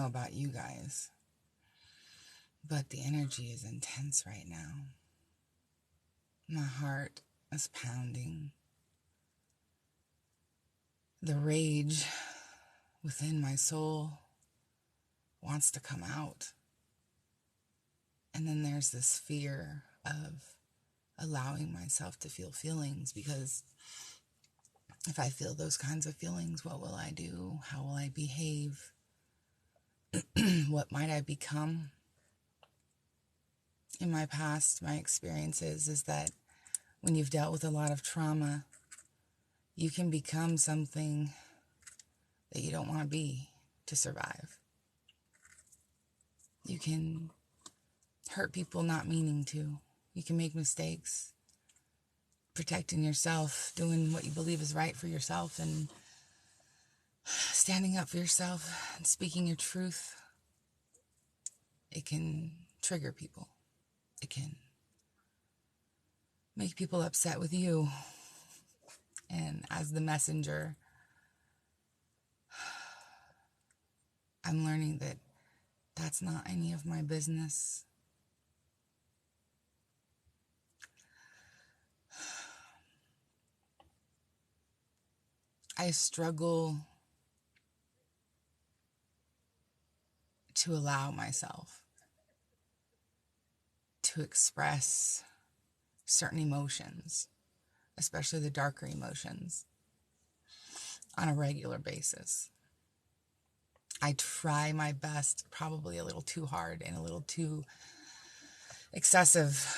know about you guys, but the energy is intense right now. My heart is pounding. The rage within my soul wants to come out. And then there's this fear of allowing myself to feel feelings, because if I feel those kinds of feelings, what will I do? How will I behave? What might I become? In my past, my experiences is that when you've dealt with a lot of trauma, you can become something that you don't want to be to survive. You can hurt people not meaning to. You can make mistakes, protecting yourself, doing what you believe is right for yourself, and standing up for yourself and speaking your truth. It can trigger people. It can make people upset with you. And as the messenger, I'm learning that that's not any of my business. I struggle to allow myself to express certain emotions, especially the darker emotions, on a regular basis. I try my best, probably a little too hard and a little too excessive,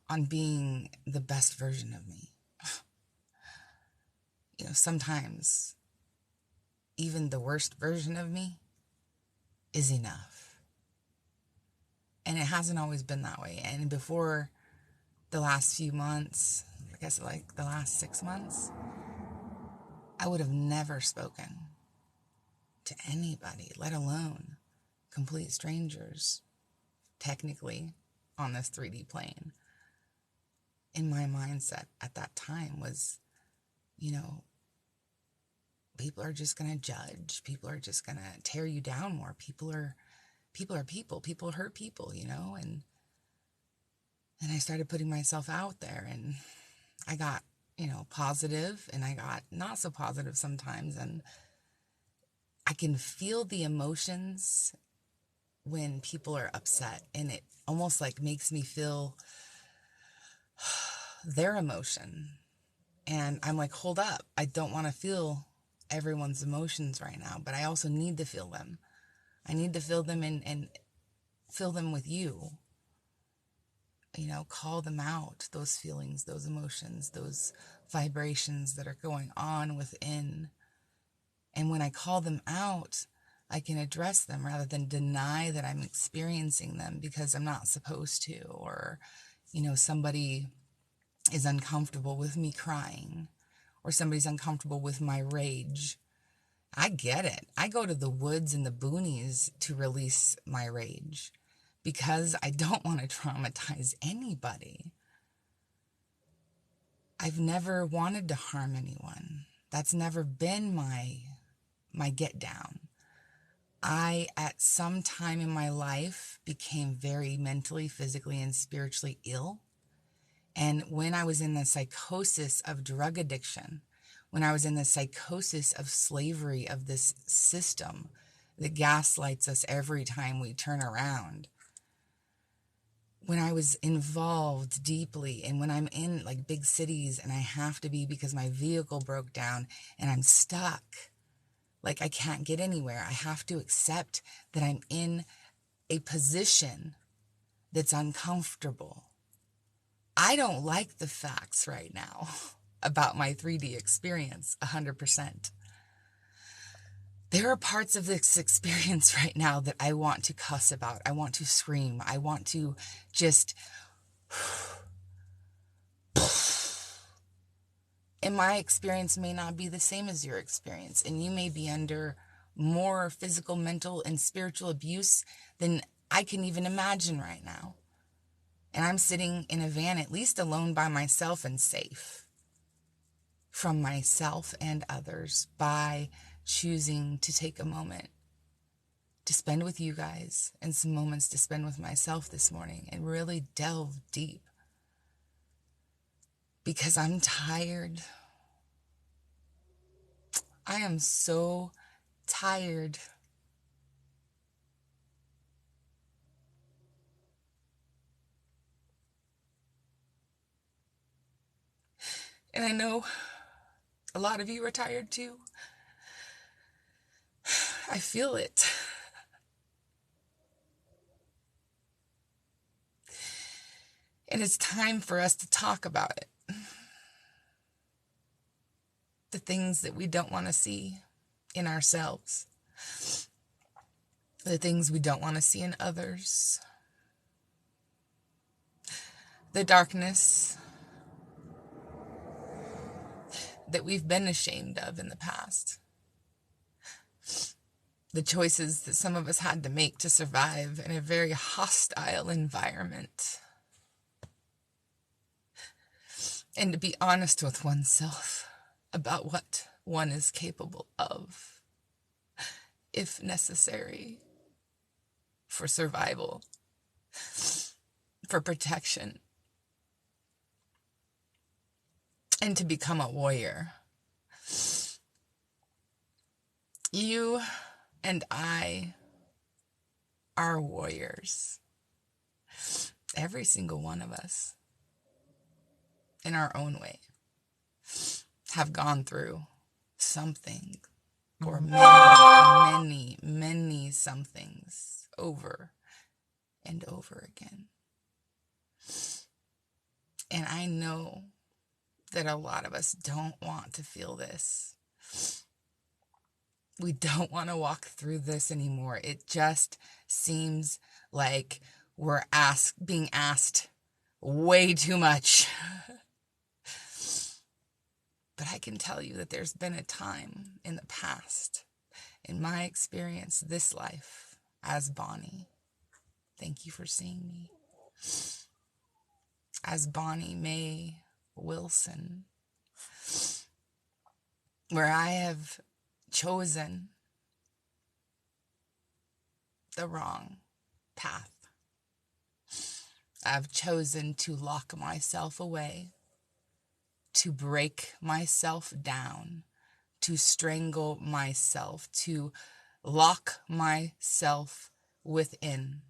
on being the best version of me. Sometimes even the worst version of me is enough. And it hasn't always been that way. And before the last few months, I guess like the last 6 months, I would have never spoken to anybody, let alone complete strangers, technically, on this 3D plane. And my mindset at that time was, people are just going to judge. People are just going to tear you down more. People are people. People hurt people, and I started putting myself out there, and I got, positive, and I got not so positive sometimes, and I can feel the emotions when people are upset, and it almost like makes me feel their emotion. And I'm like, hold up, I don't want to feel everyone's emotions right now, but I also need to feel them. I need to feel them and fill them with you. Call them out, those feelings, those emotions, those vibrations that are going on within. And when I call them out, I can address them rather than deny that I'm experiencing them because I'm not supposed to, or, somebody is uncomfortable with me crying, or somebody's uncomfortable with my rage. I get it. I go to the woods and the boonies to release my rage because I don't want to traumatize anybody. I've never wanted to harm anyone. That's never been my get down. I, at some time in my life, became very mentally, physically, and spiritually ill. And when I was in the psychosis of drug addiction, when I was in the psychosis of slavery of this system that gaslights us every time we turn around, when I was involved deeply, and when I'm in like big cities and I have to be because my vehicle broke down and I'm stuck, like I can't get anywhere, I have to accept that I'm in a position that's uncomfortable. I don't like the facts right now about my 3D experience 100%. There are parts of this experience right now that I want to cuss about. I want to scream. I want to just... And my experience may not be the same as your experience. And you may be under more physical, mental, and spiritual abuse than I can even imagine right now. And I'm sitting in a van, at least alone by myself and safe from myself and others by choosing to take a moment to spend with you guys and some moments to spend with myself this morning and really delve deep. Because I'm tired. I am so tired. And I know a lot of you are tired too. I feel it. And it's time for us to talk about it. The things that we don't want to see in ourselves. The things we don't want to see in others. The darkness that we've been ashamed of in the past. The choices that some of us had to make to survive in a very hostile environment. And to be honest with oneself about what one is capable of, if necessary, for survival, for protection, and to become a warrior. You and I are warriors. Every single one of us, in our own way, have gone through something, or many somethings over and over again. And I know that a lot of us don't want to feel this. We don't want to walk through this anymore. It just seems like we're being asked way too much. But I can tell you that there's been a time in the past, in my experience, this life, as Bonnie. Thank you for seeing me. As Bonnie Mae Wilson, where I have chosen the wrong path. I've chosen to lock myself away, to break myself down, to strangle myself, to lock myself within.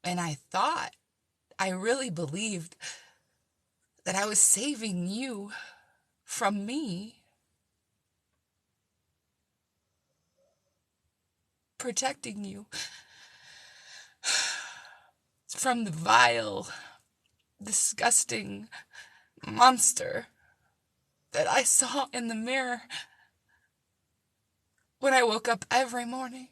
And I really believed that I was saving you from me, protecting you from the vile, disgusting monster that I saw in the mirror when I woke up every morning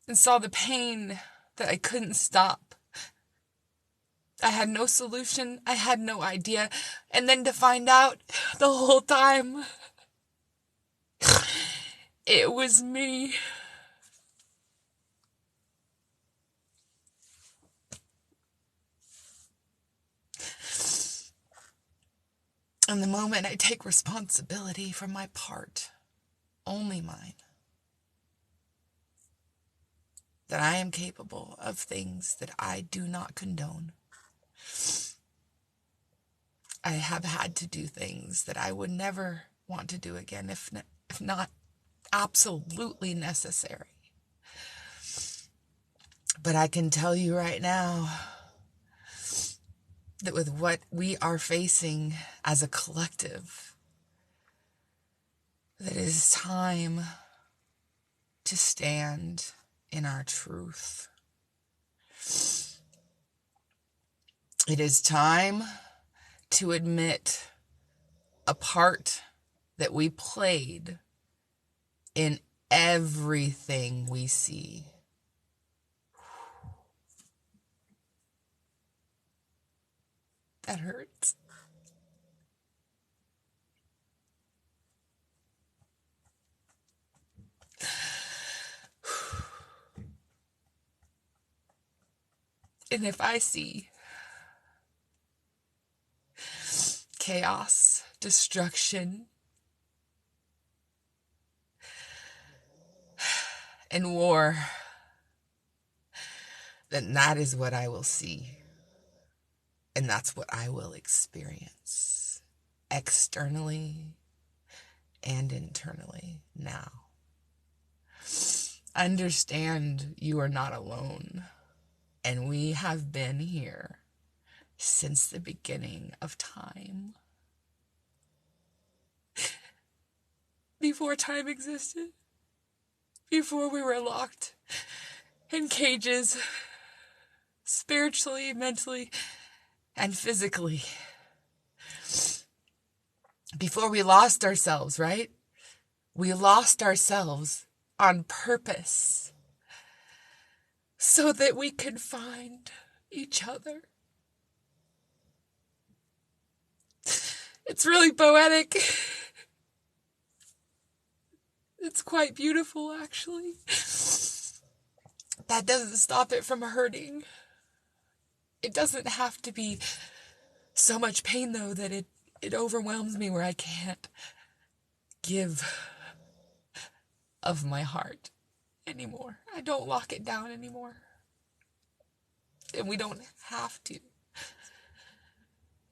and saw the pain that I couldn't stop. I had no solution. I had no idea. And then to find out the whole time, it was me. And the moment I take responsibility for my part, only mine, that I am capable of things that I do not condone. I have had to do things that I would never want to do again, if not absolutely necessary. But I can tell you right now that with what we are facing as a collective, that it is time to stand in our truth. It is time to admit a part that we played in everything we see. That hurts. And if I see chaos, destruction, and war, then that is what I will see. And that's what I will experience externally and internally now. Understand you are not alone. And we have been here since the beginning of time. Before time existed. Before we were locked in cages, spiritually, mentally, and physically. Before we lost ourselves, right? We lost ourselves on purpose so that we could find each other. It's really poetic. It's quite beautiful, actually. That doesn't stop it from hurting. It doesn't have to be so much pain, though, that it overwhelms me where I can't give of my heart anymore. I don't lock it down anymore. And we don't have to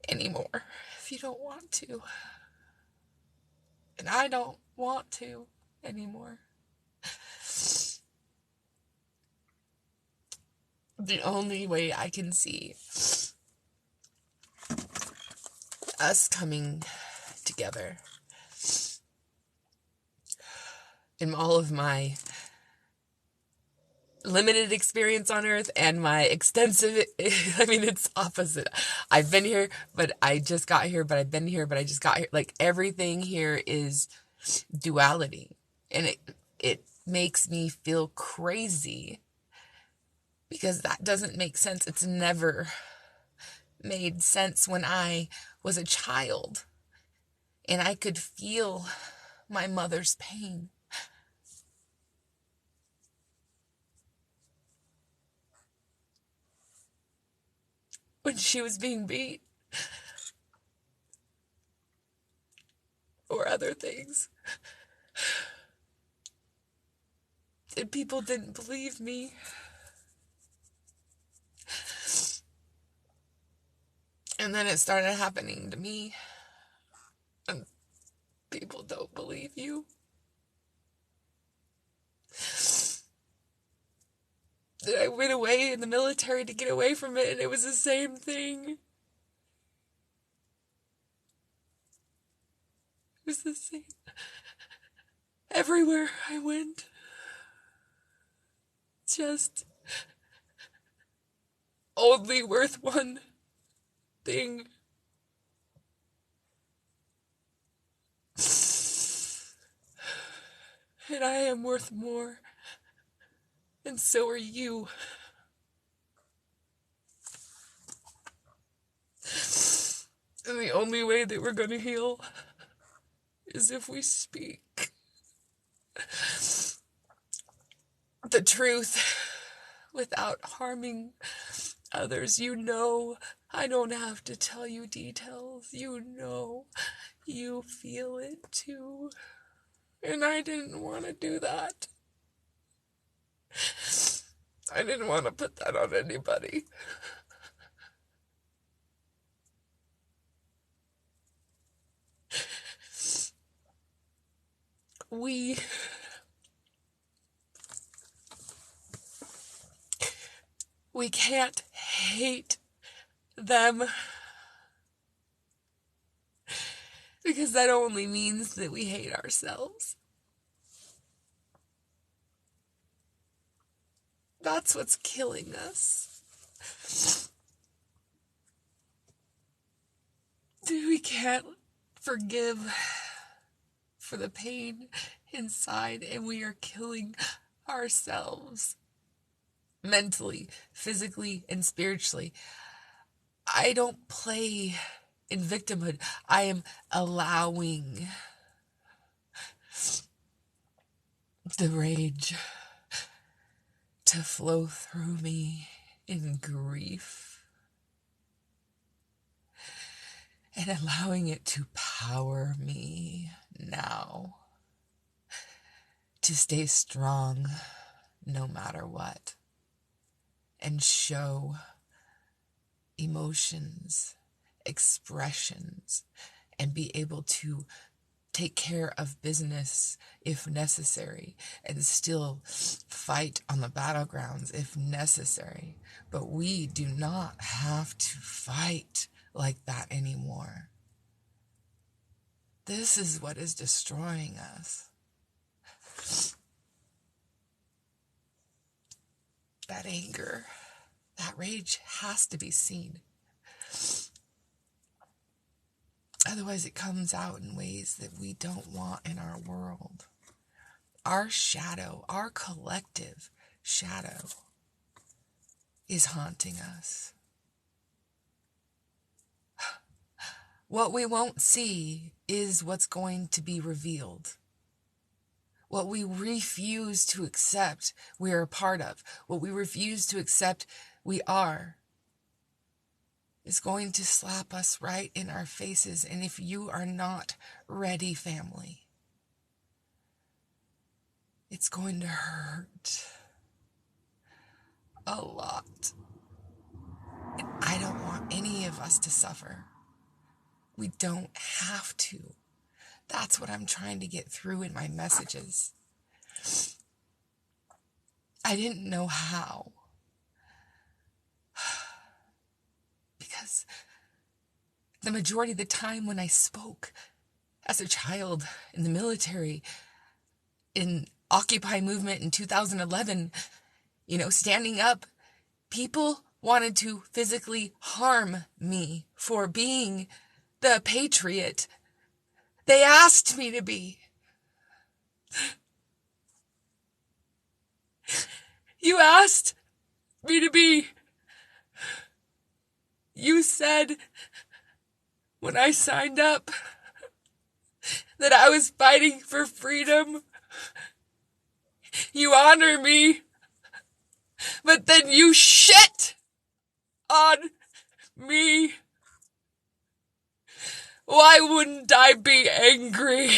anymore if you don't want to. And I don't want to anymore. The only way I can see us coming together in all of my limited experience on Earth and my extensive, I mean, it's opposite. I've been here, but I just got here, but I've been here, but I just got here. Like, everything here is duality. And it makes me feel crazy because that doesn't make sense. It's never made sense when I was a child and I could feel my mother's pain. When she was being beat or other things. And people didn't believe me. And then it started happening to me. And people don't believe you. That I went away in the military to get away from it, and it was the same thing. It was the same. Everywhere I went. Just only worth one thing. And I am worth more. And so are you. And the only way that we're going to heal is if we speak the truth without harming others. You know, I don't have to tell you details. You know, you feel it too. And I didn't want to do that. I didn't want to put that on anybody. We can't hate them because that only means that we hate ourselves. That's what's killing us. We can't forgive for the pain inside, and we are killing ourselves mentally, physically, and spiritually. I don't play in victimhood. I am allowing the rage to flow through me in grief and allowing it to power me now to stay strong, no matter what, and show emotions, expressions, and be able to take care of business if necessary, and still fight on the battlegrounds if necessary. But we do not have to fight like that anymore. This is what is destroying us. That anger, that rage has to be seen. Otherwise, it comes out in ways that we don't want in our world. Our shadow, our collective shadow, is haunting us. What we won't see is what's going to be revealed. What we refuse to accept, we are a part of. What we refuse to accept, we are, is going to slap us right in our faces. And if you are not ready, family, it's going to hurt a lot. And I don't want any of us to suffer. We don't have to. That's what I'm trying to get through in my messages. I didn't know how. Because the majority of the time when I spoke as a child in the military, in Occupy movement in 2011, standing up, people wanted to physically harm me for being the patriot they asked me to be. You asked me to be. You said when I signed up that I was fighting for freedom. You honor me, but then you shit on me. Why wouldn't I be angry?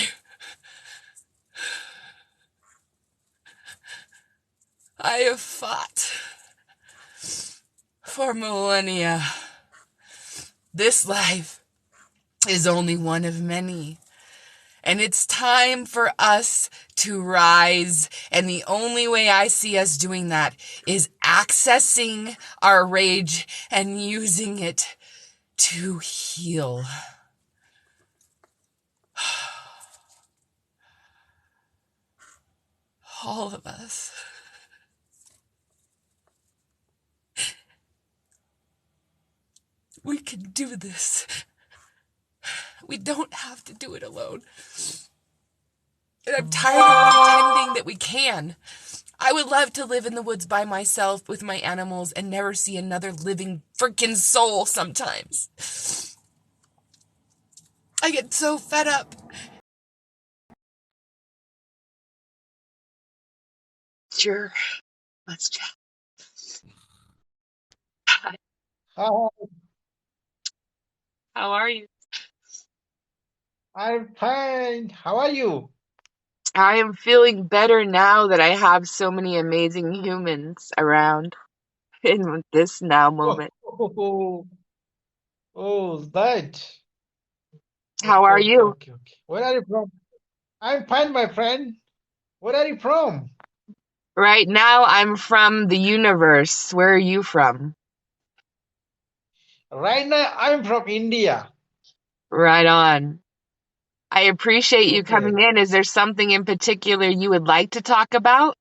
I have fought for millennia. This life is only one of many. And it's time for us to rise. And the only way I see us doing that is accessing our rage and using it to heal. All of us. We can do this. We don't have to do it alone. And I'm tired of pretending that we can. I would love to live in the woods by myself with my animals and never see another living freaking soul sometimes. I get so fed up. Sure. Let's chat. Hi, How are you? I'm fine. How are you? I am feeling better now that I have so many amazing humans around in this now Oh, moment. oh, oh, that. How Okay, are okay, you? okay, okay. Where are you from? I'm fine, my friend. Where are you from? Right now, I'm from the universe. Where are you from? Right now, I'm from India. Right on. I appreciate you Okay. coming in. Is there something in particular you would like to talk about?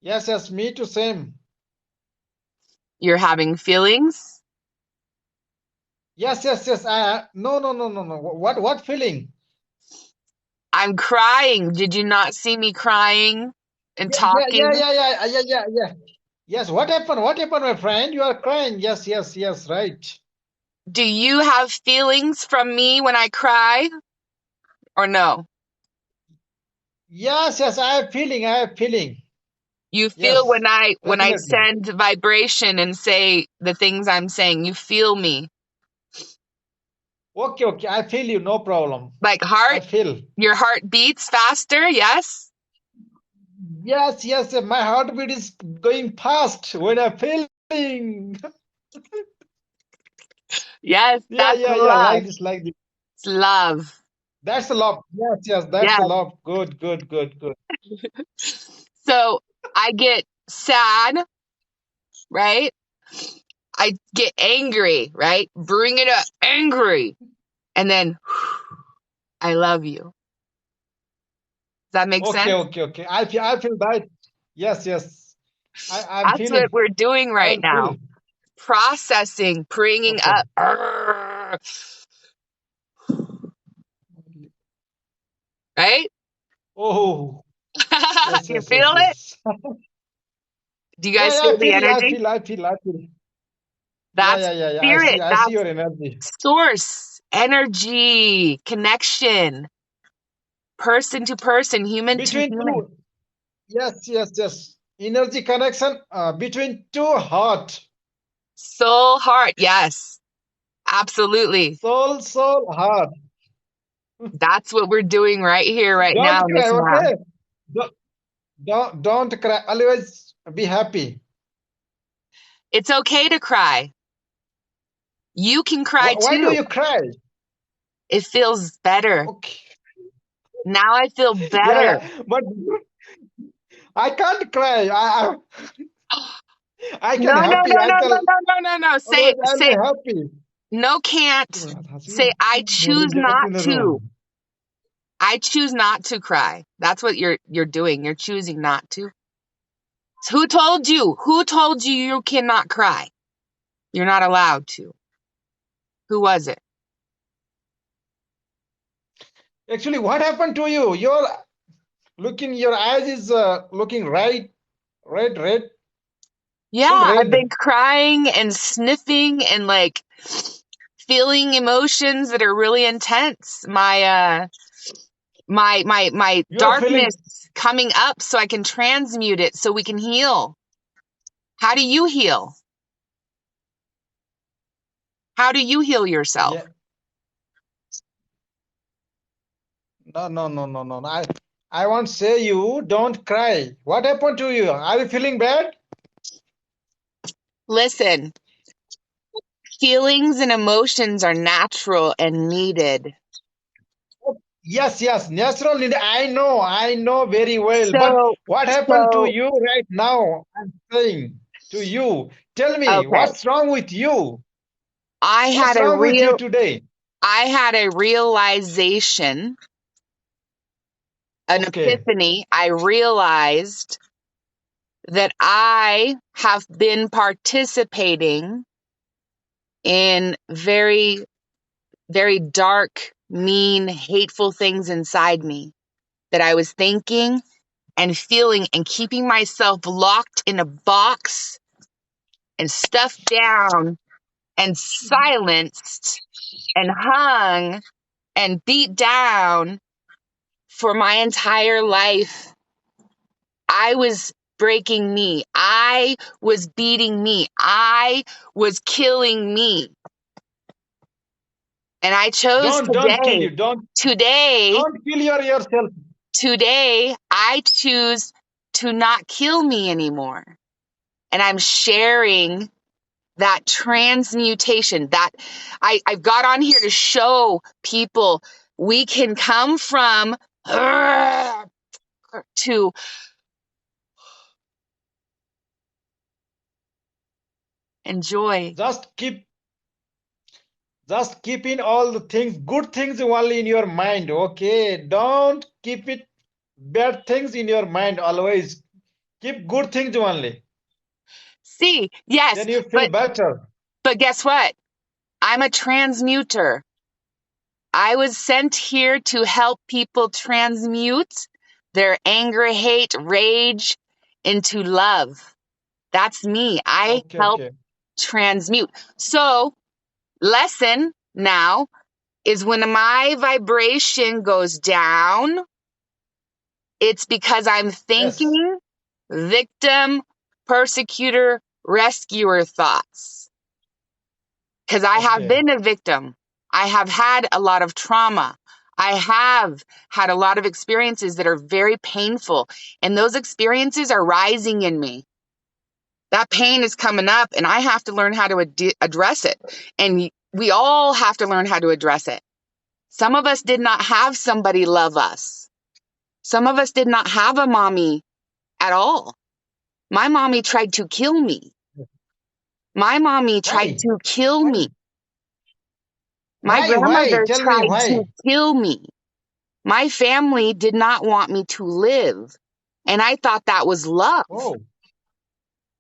Yes, yes, me too, same. You're having feelings? Yes, yes, yes. No, no, no, no, no. What feeling? I'm crying. Did you not see me crying and Yeah, yeah, yeah, talking? yeah, yeah, yeah, yeah, yeah. Yes, what happened? What happened, my friend? You are crying. Yes, yes, yes, right. Do you have feelings from me when I cry or no? Yes, yes, I have feeling. I have feeling. You feel Yes, when I definitely. send vibration and say the things I'm saying, you feel me. Okay, okay. I feel you. No problem. Like I heart, feel. your heart beats faster, yes? Yes, yes, my heartbeat is going fast when I'm feeling. Yes, Yeah, that's yeah, yeah. love. Like this, like this. It's love. That's the love. Yes, yes, that's the Yes. love. Good, good, good, good. So I get sad, right? I get angry, right? Bring it up, angry. And then I love you. Does that make Okay, sense? okay, okay. I feel that. Yes, yes. I'm That's what feeling. we're doing I right will now. feel. Processing, bringing Okay. up. Arrgh, right? Oh, yes, You yes, yes, feel it? yes. Do you Yeah, guys yeah, feel the I energy? feel, I feel, I feel. Yeah, That's yeah, yeah, yeah. spirit. I see That's your energy. source, energy, connection, person to person, human to Between human, two. Yes, yes, yes. Energy connection between two heart. soul, heart. Yes, absolutely. Soul, heart. That's what we're doing right here, right Don't now, cry, Miss Ma. okay? Don't, don't cry. Always be happy. It's okay to cry. You can cry Why do too. you cry? It feels better. Okay. Now I feel Yeah, better. yeah. But I can't cry. I No, can no, happy. no, I no, no, can no, no, no, no. always I'll Say, be happy. no, can't. Say, I choose not to. I choose not to cry. That's what you're doing. You're choosing not to. So who told you? Who told you you cannot cry? You're not allowed to. Who was it? Actually, what happened to you? You're looking. Your eyes is looking red, full Yeah, I've red. been crying and sniffing and like feeling emotions that are really intense. My You are darkness feeling. coming up so I can transmute it so we can heal. How do you heal? How do you heal yourself? Yeah. No. I won't say you don't cry. What happened to you? Are you feeling bad? Listen, feelings and emotions are natural and needed. Yes, yes. Natural need. I know very well. But So, what happened to so, you right now? I'm saying to you. Tell me, okay. what's wrong with you? I What's had a wrong with you real, today? I had a realization, an Okay. epiphany. I realized that I have been participating in very, very dark, mean, hateful things inside me that I was thinking and feeling and keeping myself locked in a box and stuffed down and silenced and hung and beat down for my entire life. I was breaking me. I was beating me. I was killing me. And I chose Don't kill today, you. today, Don't kill yourself. today, I choose to not kill me anymore. And I'm sharing that transmutation that I've got on here to show people we can come from to enjoy. Just keep in all the things, good things only in your mind. Okay. Don't keep it bad things in your mind always. Keep good things only. See, yes, Then you feel but better. guess what? I'm a transmuter. I was sent here to help people transmute their anger, hate, rage into love. That's me. I Okay, help okay. transmute. So, lesson now is when my vibration goes down, it's because I'm Yes. thinking victim, persecutor, rescuer thoughts. Because I have Okay. been a victim. I have had a lot of trauma. I have had a lot of experiences that are very painful, and those experiences are rising in me. That pain is coming up, and I have to learn how to address it. And we all have to learn how to address it. Some of us did not have somebody love us. Some of us did not have a mommy at all. My mommy tried to kill me. My mommy tried Why? to kill Why? me. My Why? grandmother Tell me tried to why. kill me. My family did not want me to live. And I thought that was love. Oh,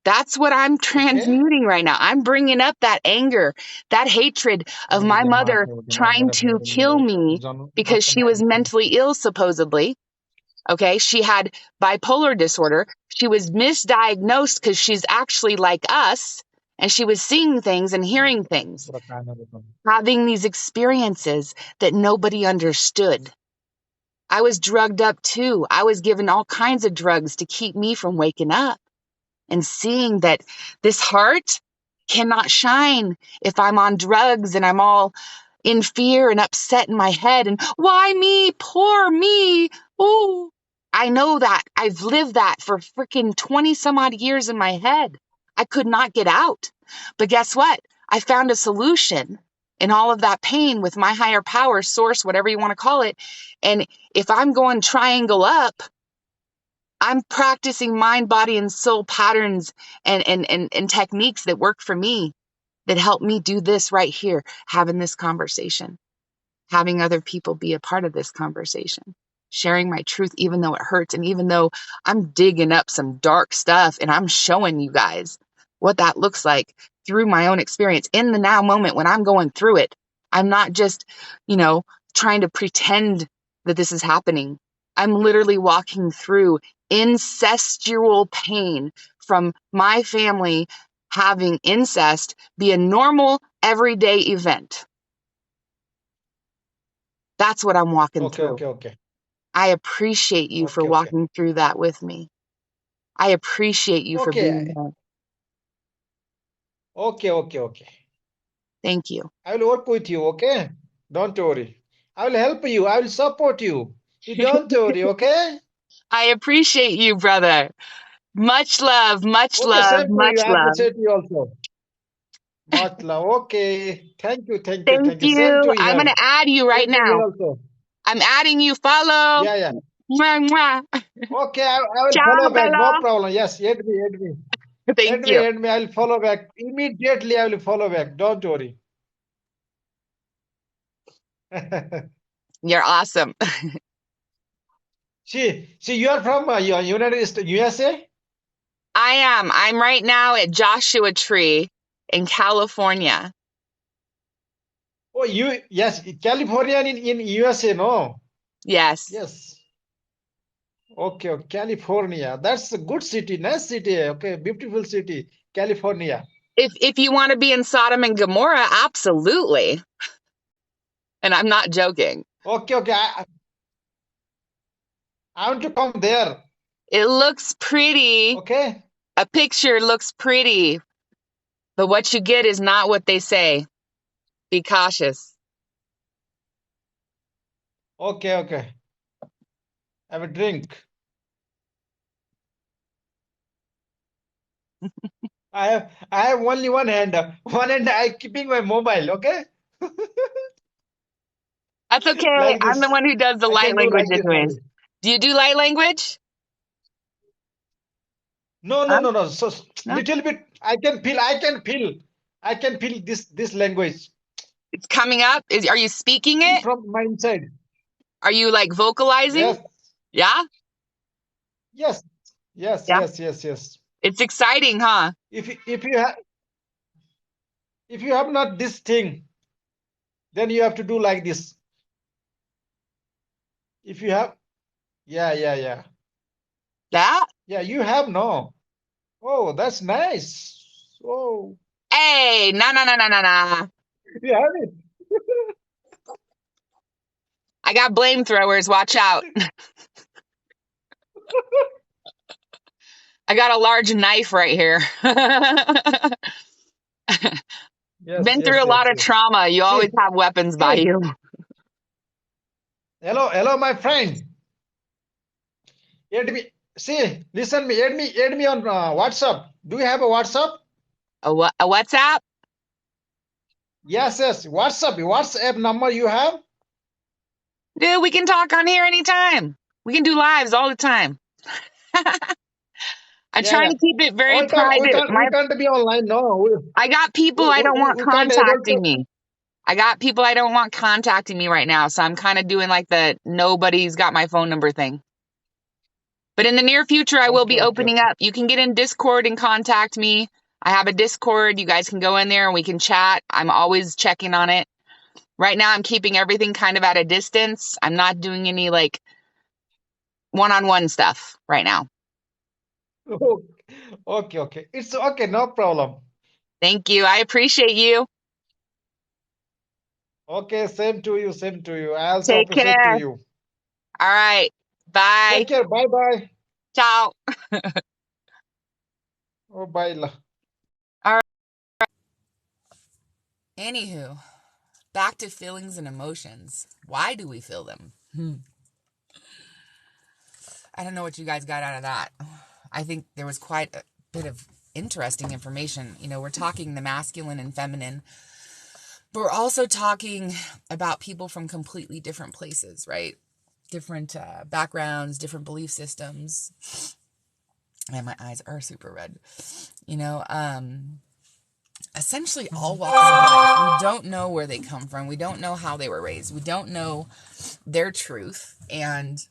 That's what I'm okay. transmuting right now. I'm bringing up that anger, that hatred of my mother trying to kill me because she was mentally ill, supposedly. Okay. She had bipolar disorder. She was misdiagnosed because she's actually like us. And she was seeing things and hearing things, having these experiences that nobody understood. I was drugged up too. I was given all kinds of drugs to keep me from waking up and seeing that this heart cannot shine if I'm on drugs and I'm all in fear and upset in my head and why me? Poor me. Oh, I know that. I've lived that for freaking 20 some odd years in my head. I could not get out. But guess what? I found a solution in all of that pain with my higher power, source, whatever you want to call it. And if I'm going triangle up, I'm practicing mind, body, and soul patterns and techniques that work for me, that help me do this right here, having this conversation, having other people be a part of this conversation, sharing my truth, even though it hurts. And even though I'm digging up some dark stuff and I'm showing you guys what that looks like through my own experience in the now moment when I'm going through it. I'm not just, trying to pretend that this is happening. I'm literally walking through incestual pain from my family having incest be a normal everyday event. That's what I'm walking Okay, through. okay, okay. I appreciate you for Okay, okay. walking through that with me. I appreciate you for being Okay. there. Okay, okay, okay. Thank you. I will work with you, okay? Don't worry. I will help you. I will support you. You don't worry, okay? I appreciate you, brother. Much love, much Okay, love, same to you. much I love. appreciate you also. Much love. Okay. Thank you, thank you, Thank thank you. Same you. to I'm going here. to add you right Same to here now. also. I'm adding you. Follow. Yeah, yeah. Mwah, mwah. Okay, I will Ciao, follow back. No Bella. problem. Yes, add me, add me. Thank you. Add me. I will follow back. Immediately, I will follow back. Don't worry. You're awesome. See, you are from United States, USA? I am. I'm right now at Joshua Tree in California. Oh, yes, California in USA, no? Yes. Yes. Okay, okay, California. That's a good city, nice city. Okay, beautiful city, California. If you want to be in Sodom and Gomorrah, absolutely. And I'm not joking. Okay, okay. I want to come there. It looks pretty. Okay. A picture looks pretty, but what you get is not what they say. Be cautious. Okay, okay. Have a drink. I have only one hand. One hand I keeping my mobile, okay? That's okay. Like I'm the this. one who does the I light can do language like this anyways. only. Do you do light language? No, no, Huh? no, no. So No? little bit I can feel this language. It's coming up. Are you speaking Feel it? from my inside. Are you like vocalizing? Yes. Yeah? Yes. Yes, Yeah. yes, yes, yes. It's exciting, huh? If you have not this thing, then you have to do like this. If you have, yeah, yeah, yeah. Yeah? Yeah, you have no. Oh, that's nice. Oh, Hey, no, no, no, no, no, no. you have it. I got blame throwers. Watch out. I got a large knife right here. Yes, Been yes, through a yes, lot of yes. trauma. You always See, have weapons by see, you. Hello, my friend. Add me. See, listen me. Add me on WhatsApp. Do you have a WhatsApp? A what? A WhatsApp? Yes. WhatsApp. WhatsApp number you have? Dude, we can talk on here anytime. We can do lives all the time. I'm trying Yeah. to keep it very All time private. we can't be online. No, I got people I don't want we can't able contacting to. me. I got people I don't want contacting me right now, so I'm kind of doing like the nobody's got my phone number thing. But in the near future, I will be Okay. opening up. You can get in Discord and contact me. I have a Discord. You guys can go in there and we can chat. I'm always checking on it. Right now, I'm keeping everything kind of at a distance. I'm not doing any like one-on-one stuff right now. Okay. It's okay. No problem. Thank you. I appreciate you. Okay. Same to you. Same to you. I also Take appreciate to care. you. All right. Bye. Take care. Bye. Ciao. Oh, bye. All right. Anywho, back to feelings and emotions. Why do we feel them? I don't know what you guys got out of that. I think there was quite a bit of interesting information. You know, we're talking the masculine and feminine, but we're also talking about people from completely different places, right? Different backgrounds, different belief systems. And my eyes are super red. You know, essentially all walks of life. We don't know where they come from. We don't know how they were raised. We don't know their truth. And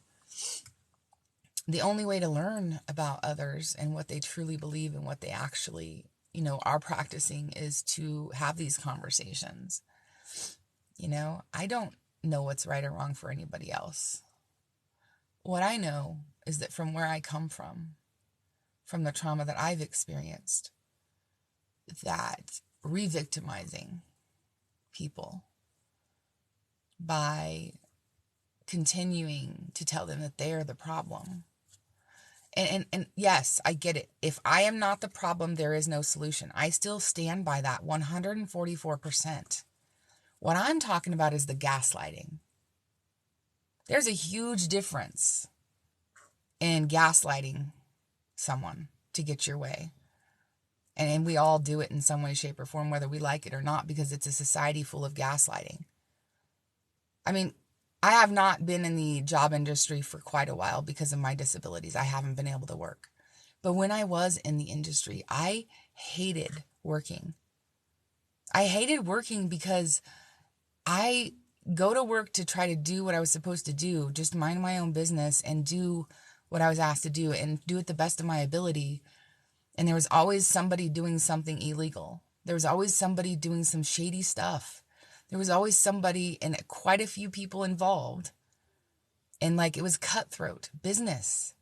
the only way to learn about others and what they truly believe and what they actually, you know, are practicing is to have these conversations. You know, I don't know what's right or wrong for anybody else. What I know is that from where I come from the trauma that I've experienced, that re-victimizing people by continuing to tell them that they are the problem. And yes, I get it. If I am not the problem, there is no solution. I still stand by that 144%. What I'm talking about is the gaslighting. There's a huge difference in gaslighting someone to get your way. And we all do it in some way, shape, or form, whether we like it or not, because it's a society full of gaslighting. I mean, I have not been in the job industry for quite a while because of my disabilities. I haven't been able to work. But when I was in the industry, I hated working. I hated working because I go to work to try to do what I was supposed to do, just mind my own business and do what I was asked to do and do it the best of my ability. And there was always somebody doing something illegal. There was always somebody doing some shady stuff. There was always somebody and quite a few people involved. And like it was cutthroat business.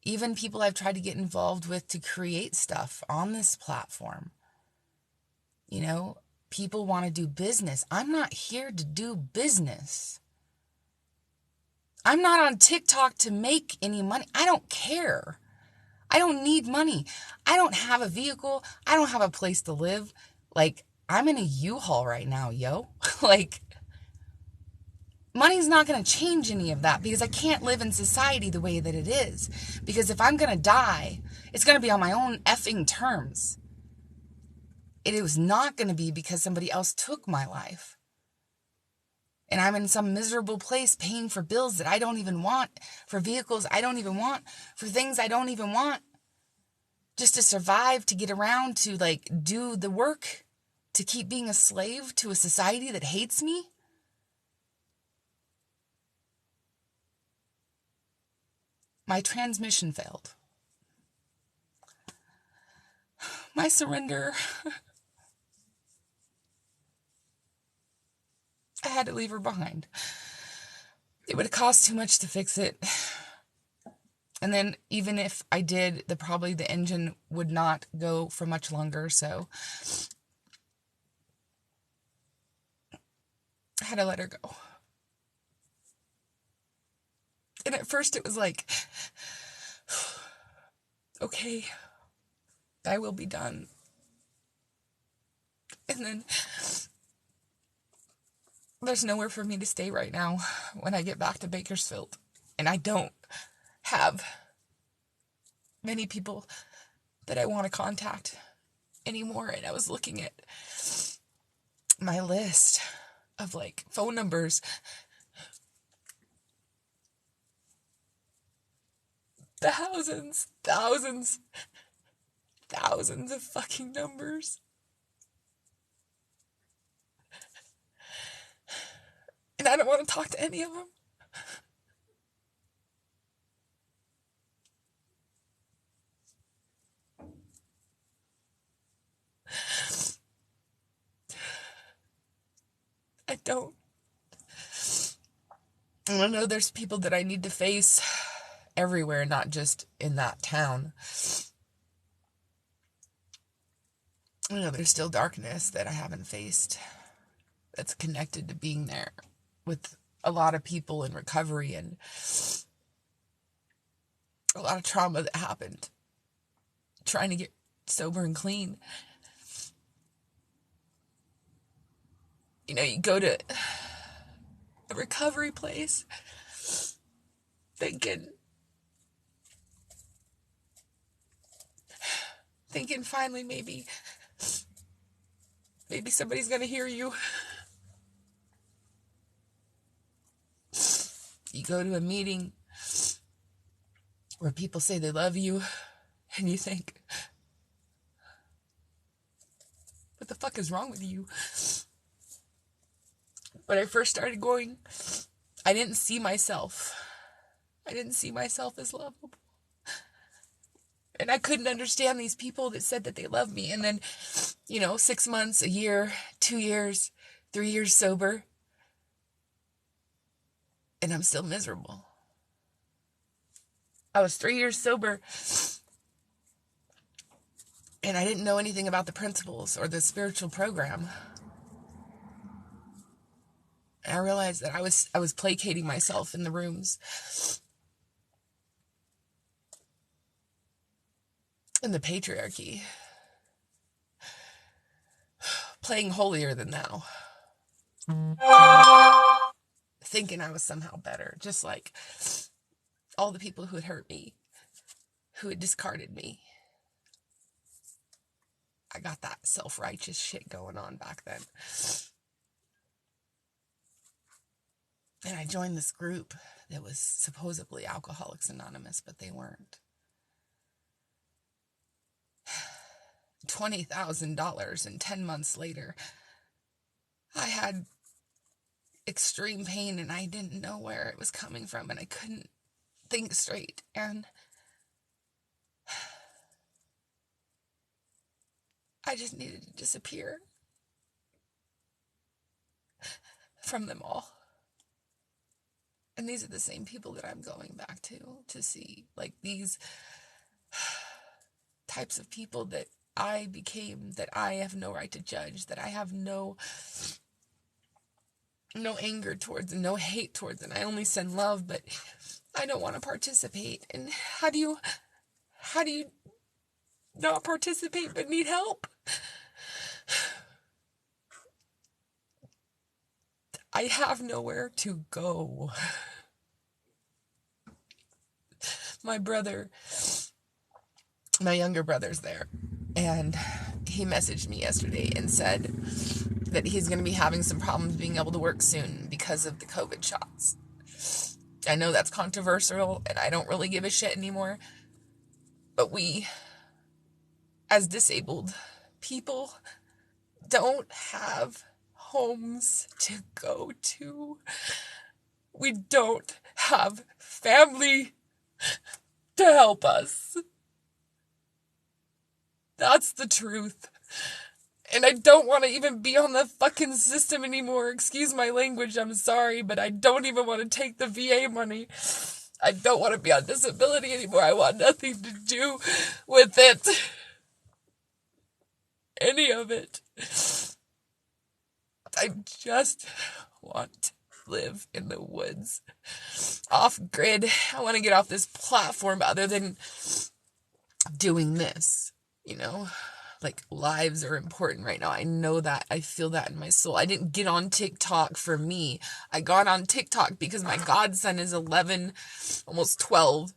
Even people I've tried to get involved with to create stuff on this platform. You know, people want to do business. I'm not here to do business. I'm not on TikTok to make any money. I don't care. I don't need money. I don't have a vehicle. I don't have a place to live. Like, I'm in a U-Haul right now, yo. Like, money's not going to change any of that because I can't live in society the way that it is. Because if I'm going to die, it's going to be on my own effing terms. It was not going to be because somebody else took my life. And I'm in some miserable place paying for bills that I don't even want, for vehicles I don't even want, for things I don't even want. Just to survive, to get around, to like do the work, to keep being a slave to a society that hates me. My transmission failed. My surrender. I had to leave her behind. It would have cost too much to fix it. And then even if I did, probably the engine would not go for much longer. So I had to let her go. And at first it was like, okay, I will be done. And then there's nowhere for me to stay right now when I get back to Bakersfield. And I don't have many people that I want to contact anymore. And I was looking at my list of like phone numbers. Thousands of fucking numbers. And I don't want to talk to any of them. I don't. And I know there's people that I need to face everywhere, not just in that town. I know there's still darkness that I haven't faced that's connected to being there with a lot of people in recovery and a lot of trauma that happened trying to get sober and clean. You know, you go to a recovery place thinking finally maybe somebody's gonna hear you. You go to a meeting where people say they love you, and you think, what the fuck is wrong with you? When I first started going, I didn't see myself as lovable. And I couldn't understand these people that said that they loved me. And then, 6 months, a year, 2 years, 3 years sober, and I'm still miserable. I was 3 years sober, and I didn't know anything about the principles or the spiritual program. And I realized that I was placating myself in the rooms. In the patriarchy. Playing holier than thou. Thinking I was somehow better. Just like all the people who had hurt me. Who had discarded me. I got that self-righteous shit going on back then. And I joined this group that was supposedly Alcoholics Anonymous, but they weren't. $20,000, and 10 months later, I had extreme pain and I didn't know where it was coming from and I couldn't think straight. And I just needed to disappear from them all. And these are the same people that I'm going back to see. Like these types of people that I became, that I have no right to judge, that I have no anger towards and no hate towards, and I only send love, but I don't want to participate. And how do you not participate but need help? I have nowhere to go. My younger brother's there, and he messaged me yesterday and said that he's going to be having some problems being able to work soon because of the COVID shots. I know that's controversial, and I don't really give a shit anymore, but we, as disabled people, don't have homes to go to. We don't have family to help us. That's the truth. And I don't want to even be on the fucking system anymore. Excuse my language, I'm sorry, but I don't even want to take the VA money. I don't want to be on disability anymore. I want nothing to do with it. Any of it. I just want to live in the woods. Off grid. I want to get off this platform other than doing this, like, lives are important right now. I know that. I feel that in my soul. I didn't get on TikTok for me. I got on TikTok because my godson is 11, almost 12.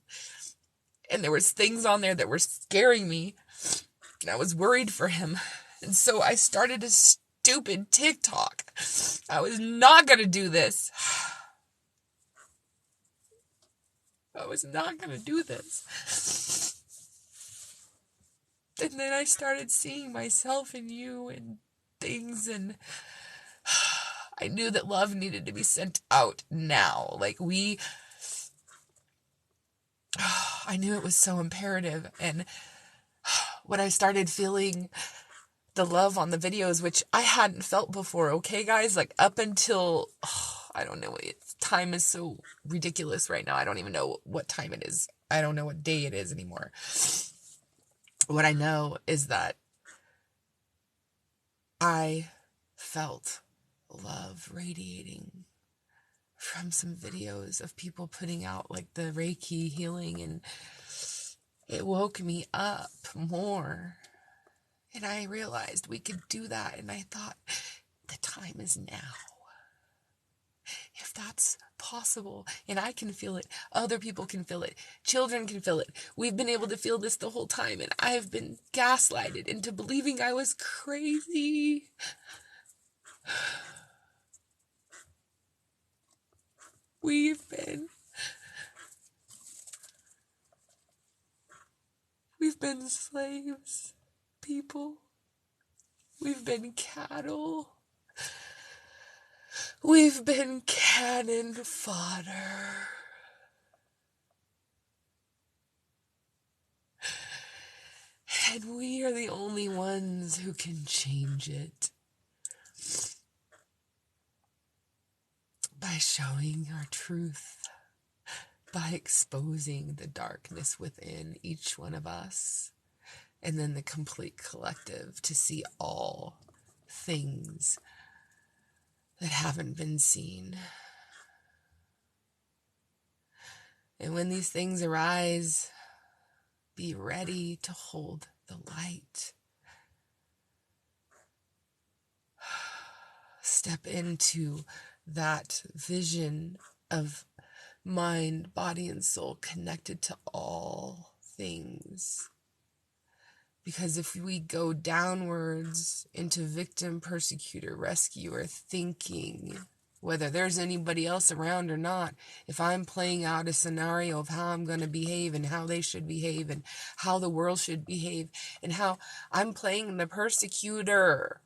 And there was things on there that were scaring me. And I was worried for him. And so I started a stupid TikTok. I was not going to do this. I was not going to do this. And then I started seeing myself in you and things, and I knew that love needed to be sent out now. Like, I knew it was so imperative. And when I started feeling the love on the videos, which I hadn't felt before, okay, guys? Like, up until, I don't know, time is so ridiculous right now. I don't even know what time it is. I don't know what day it is anymore. What I know is that I felt love radiating from some videos of people putting out, like, the Reiki healing, and it woke me up more. And I realized we could do that, and I thought, the time is now. If that's possible, and I can feel it, other people can feel it, children can feel it. We've been able to feel this the whole time, and I've been gaslighted into believing I was crazy. We've been slaves, people. We've been cattle. We've been cannon fodder. And we are the only ones who can change it. By showing our truth. By exposing the darkness within each one of us. And then the complete collective to see all things that haven't been seen. And when these things arise, be ready to hold the light. Step into that vision of mind, body, and soul connected to all things. Because if we go downwards into victim, persecutor, rescuer thinking, whether there's anybody else around or not, if I'm playing out a scenario of how I'm going to behave and how they should behave and how the world should behave and how I'm playing the persecutor,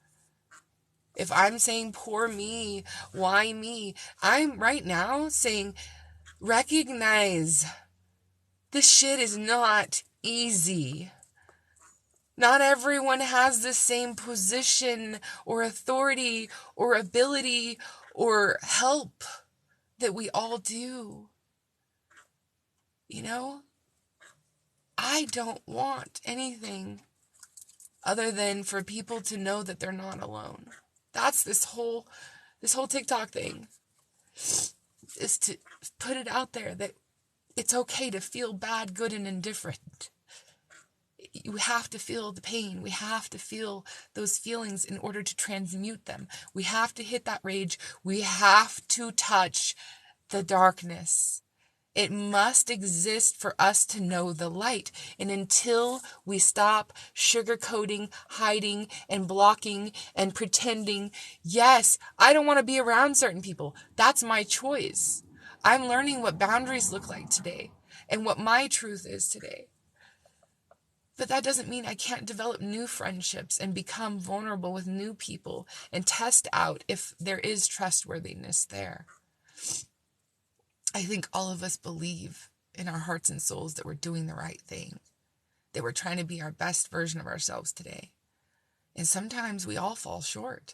if I'm saying poor me, why me, I'm right now saying recognize this shit is not easy. Not everyone has the same position or authority or ability or help that we all do. You know, I don't want anything other than for people to know that they're not alone. That's this whole TikTok thing, is to put it out there that it's okay to feel bad, good, and indifferent. You have to feel the pain. We have to feel those feelings in order to transmute them. We have to hit that rage. We have to touch the darkness. It must exist for us to know the light. And until we stop sugarcoating, hiding, and blocking, and pretending, yes, I don't want to be around certain people. That's my choice. I'm learning what boundaries look like today and what my truth is today. But that doesn't mean I can't develop new friendships and become vulnerable with new people and test out if there is trustworthiness there. I think all of us believe in our hearts and souls that we're doing the right thing, that we're trying to be our best version of ourselves today. And sometimes we all fall short.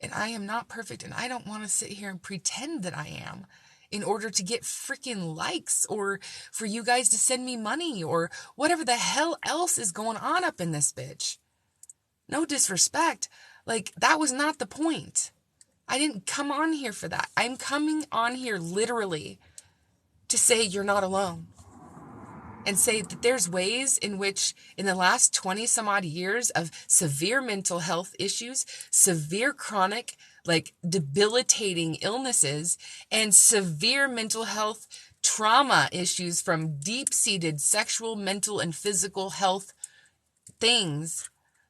And I am not perfect, and I don't want to sit here and pretend that I am in order to get freaking likes or for you guys to send me money or whatever the hell else is going on up in this bitch. No disrespect. Like, that was not the point. I didn't come on here for that. I'm coming on here literally to say you're not alone. and say that there's ways in which in the last 20 some odd years of severe mental health issues, severe chronic, like debilitating illnesses, and severe mental health trauma issues from deep-seated sexual, mental, and physical health things,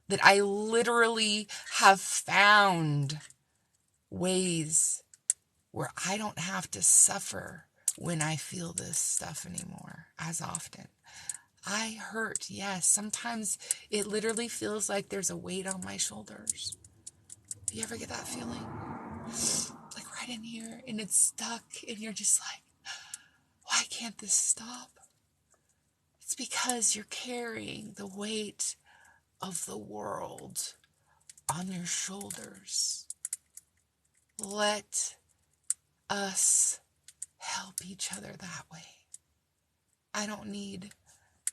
that I literally have found ways where I don't have to suffer when I feel this stuff anymore as often. I hurt, yes. Sometimes it literally feels like there's a weight on my shoulders. Do you ever get that feeling? Like right in here, and it's stuck, and you're just like, why can't this stop? It's because you're carrying the weight of the world on your shoulders. Let us help each other that way. I don't need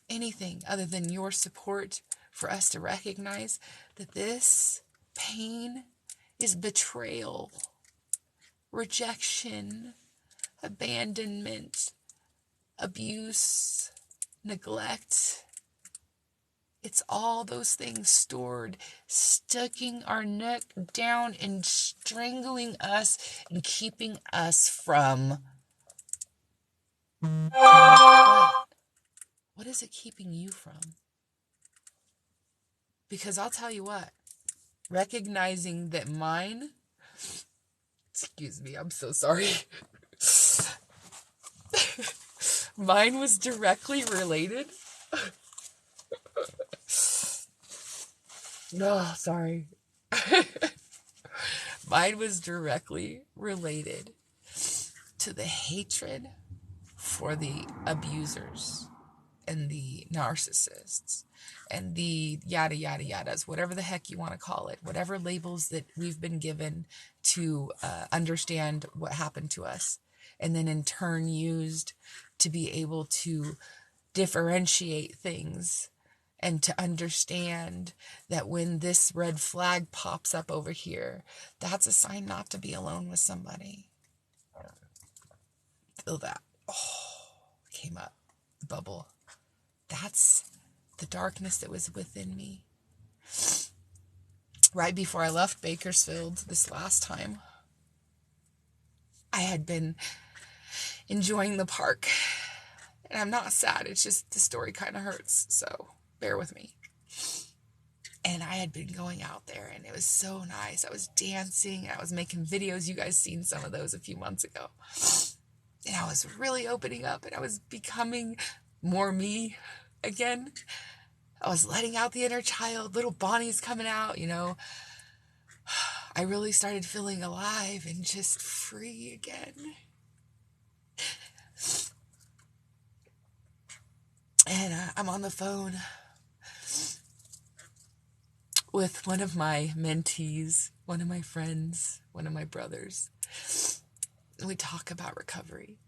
anything other than your support for us to recognize that this pain is betrayal, rejection, abandonment, abuse, neglect. It's all those things stored, sticking our neck down and strangling us and keeping us from what? What is it keeping you from? Because I'll tell you what, recognizing that mine, excuse me, I'm so sorry. Mine was directly related. No, sorry. Mine was directly related to the hatred for the abusers and the narcissists and the yada yada yadas, whatever the heck you want to call it, whatever labels that we've been given to understand what happened to us, and then in turn used to be able to differentiate things and to understand that when this red flag pops up over here, that's a sign not to be alone with somebody. Feel that. Oh, came up. The bubble. That's the darkness that was within me. Right before I left Bakersfield this last time, I had been enjoying the park. And I'm not sad. It's just the story kind of hurts. So bear with me. And I had been going out there and it was so nice. I was dancing and I was making videos. You guys seen some of those a few months ago. And I was really opening up and I was becoming more me again. I was letting out the inner child. Little Bonnie's coming out, you know. I really started feeling alive and just free again. And I'm on the phone with one of my mentees, one of my friends, one of my brothers. And we talk about recovery.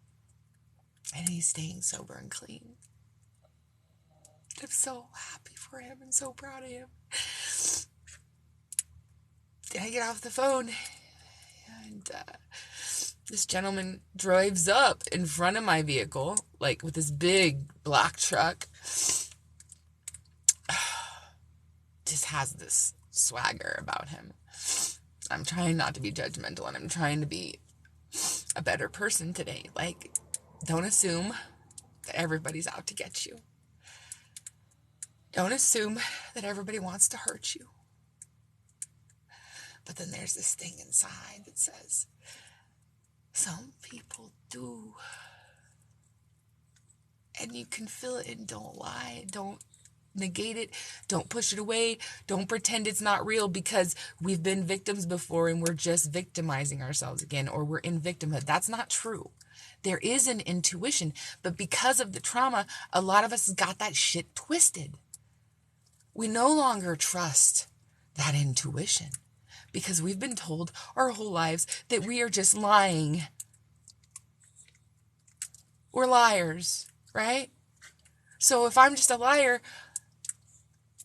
And he's staying sober and clean. I'm so happy for him and so proud of him. Then I get off the phone and this gentleman drives up in front of my vehicle, like with this big black truck. Just has this swagger about him. I'm trying not to be judgmental and I'm trying to be a better person today. Like, don't assume that everybody's out to get you. Don't assume that everybody wants to hurt you. But then there's this thing inside that says, some people do. And you can feel it and don't lie. Don't negate it. Don't push it away. Don't pretend it's not real because we've been victims before and we're just victimizing ourselves again, or we're in victimhood. That's not true. There is an intuition, but because of the trauma, a lot of us got that shit twisted. We no longer trust that intuition because we've been told our whole lives that we are just lying. We're liars, right? So if I'm just a liar,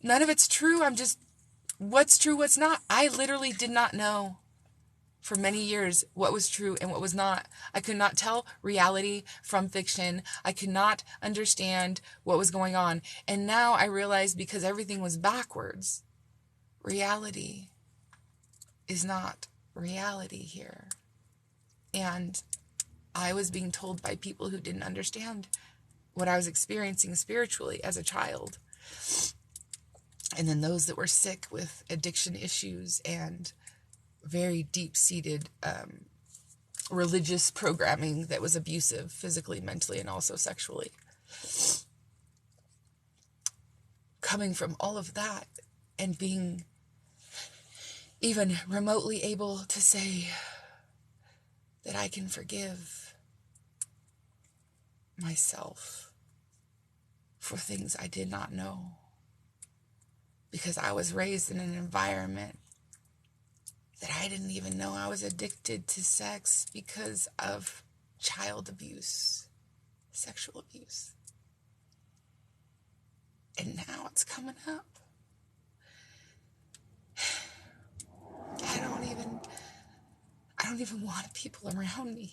none of it's true. I'm just, what's true, what's not? I literally did not know for many years what was true and what was not. I could not tell reality from fiction. I could not understand what was going on. And now I realize, because everything was backwards, reality is not reality here. And I was being told by people who didn't understand what I was experiencing spiritually as a child. And then those that were sick with addiction issues and very deep-seated religious programming that was abusive physically, mentally, and also sexually. Coming from all of that and being even remotely able to say that I can forgive myself for things I did not know, because I was raised in an environment that I didn't even know I was addicted to sex because of child abuse, sexual abuse. And now it's coming up. I don't even want people around me.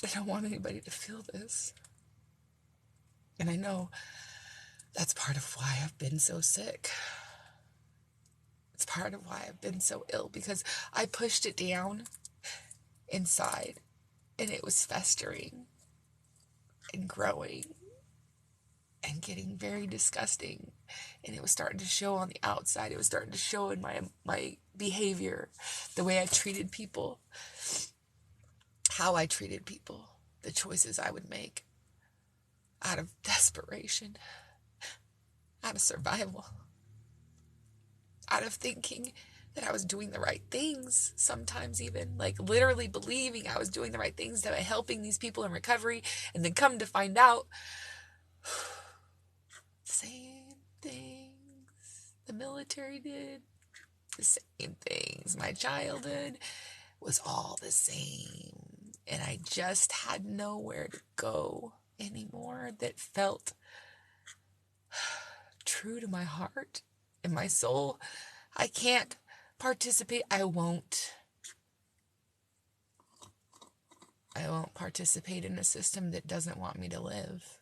I don't want anybody to feel this. And I know that's part of why I've been so sick. It's part of why I've been so ill, because I pushed it down inside and it was festering and growing and getting very disgusting. And it was starting to show on the outside. It was starting to show in my behavior, the way I treated people, how I treated people, the choices I would make out of desperation, out of survival, out of thinking that I was doing the right things, sometimes even, like literally believing I was doing the right things, that by helping these people in recovery, and then come to find out, same things the military did, the same things my childhood was, all the same. And I just had nowhere to go anymore that felt true to my heart and my soul. I can't participate. I won't participate in a system that doesn't want me to live,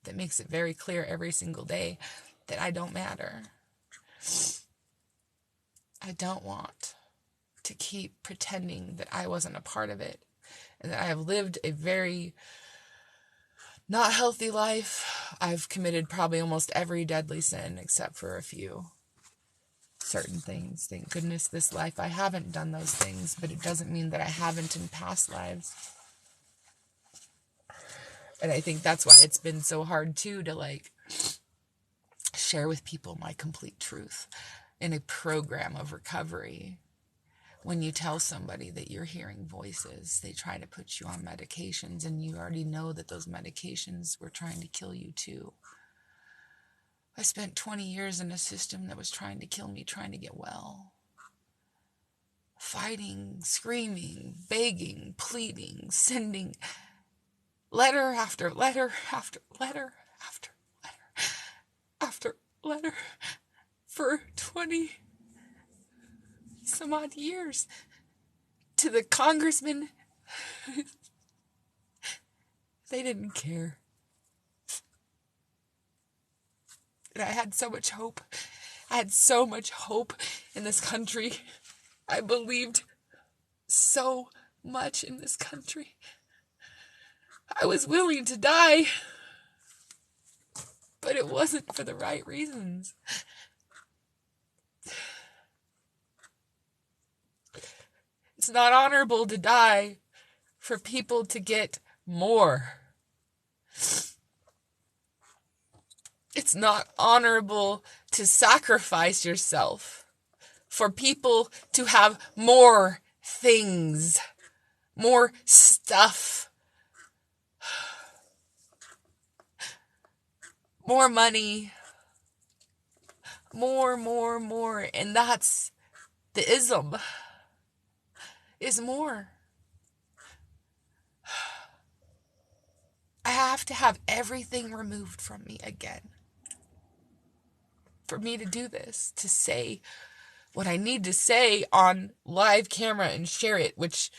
that makes it very clear every single day that I don't matter. I don't want to keep pretending that I wasn't a part of it, and that I have lived a very not healthy life. I've committed probably almost every deadly sin except for a few certain things. Thank goodness this life I haven't done those things, but it doesn't mean that I haven't in past lives. And I think that's why it's been so hard too to share with people my complete truth in a program of recovery. When you tell somebody that you're hearing voices, they try to put you on medications, and you already know that those medications were trying to kill you too. I spent 20 years in a system that was trying to kill me, trying to get well. Fighting, screaming, begging, pleading, sending letter after letter after letter after letter after letter for 20 some odd years to the congressman. They didn't care. And I had so much hope. I had so much hope in this country. I believed so much in this country. I was willing to die, but it wasn't for the right reasons. It's not honorable to die for people to get more. It's not honorable to sacrifice yourself for people to have more things, more stuff, more money, more. And that's the ism, is more. I have to have everything removed from me again. for me to do this, to say what I need to say on live camera and share it, which,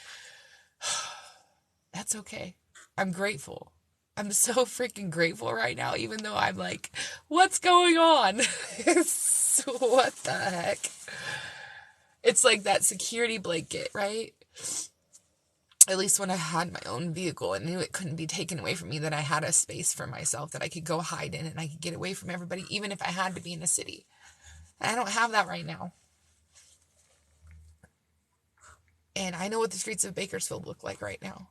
that's okay. I'm grateful. I'm so freaking grateful right now, even though I'm like, what's going on? What the heck? It's like that security blanket, right? At least when I had my own vehicle and knew it couldn't be taken away from me, that I had a space for myself that I could go hide in and I could get away from everybody, even if I had to be in a city. And I don't have that right now. And I know what the streets of Bakersfield look like right now.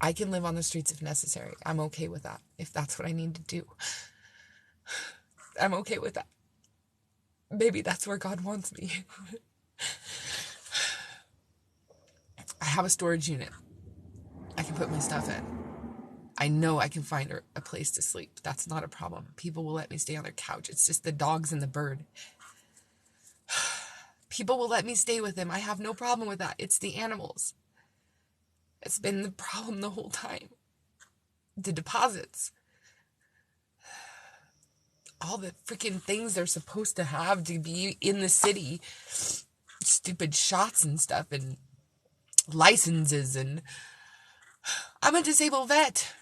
I can live on the streets if necessary. I'm okay with that. If that's what I need to do, I'm okay with that. Maybe that's where God wants me. I have a storage unit. I can put my stuff in. I know I can find a place to sleep. That's not a problem. People will let me stay on their couch. It's just the dogs and the bird. People will let me stay with them. I have no problem with that. It's the animals. It's been the problem the whole time. The deposits. All the freaking things they're supposed to have to be in the city. Stupid shots and stuff and licenses. And I'm a disabled vet.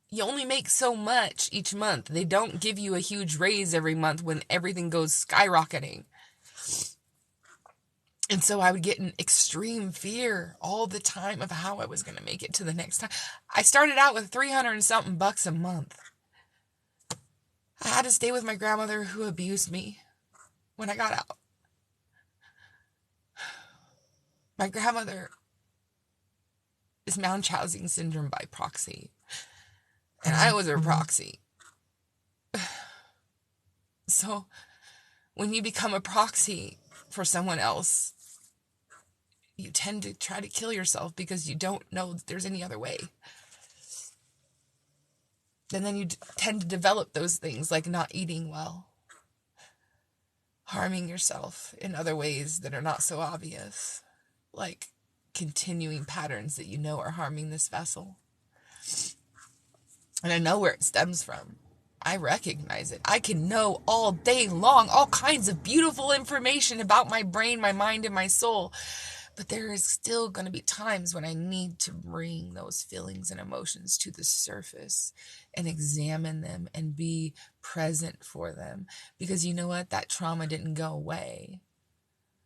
You only make so much each month. They don't give you a huge raise every month when everything goes skyrocketing. And so I would get in extreme fear all the time of how I was going to make it to the next time. I started out with $300 and something a month. I had to stay with my grandmother who abused me when I got out. My grandmother is Munchausen syndrome by proxy. And I was her proxy. So when you become a proxy for someone else, you tend to try to kill yourself because you don't know that there's any other way. And then you tend to develop those things like not eating well, harming yourself in other ways that are not so obvious, like continuing patterns that you know are harming this vessel. And I know where it stems from. I recognize it. I can know all day long all kinds of beautiful information about my brain, my mind, and my soul. But there is still going to be times when I need to bring those feelings and emotions to the surface and examine them and be present for them. Because you know what? That trauma didn't go away.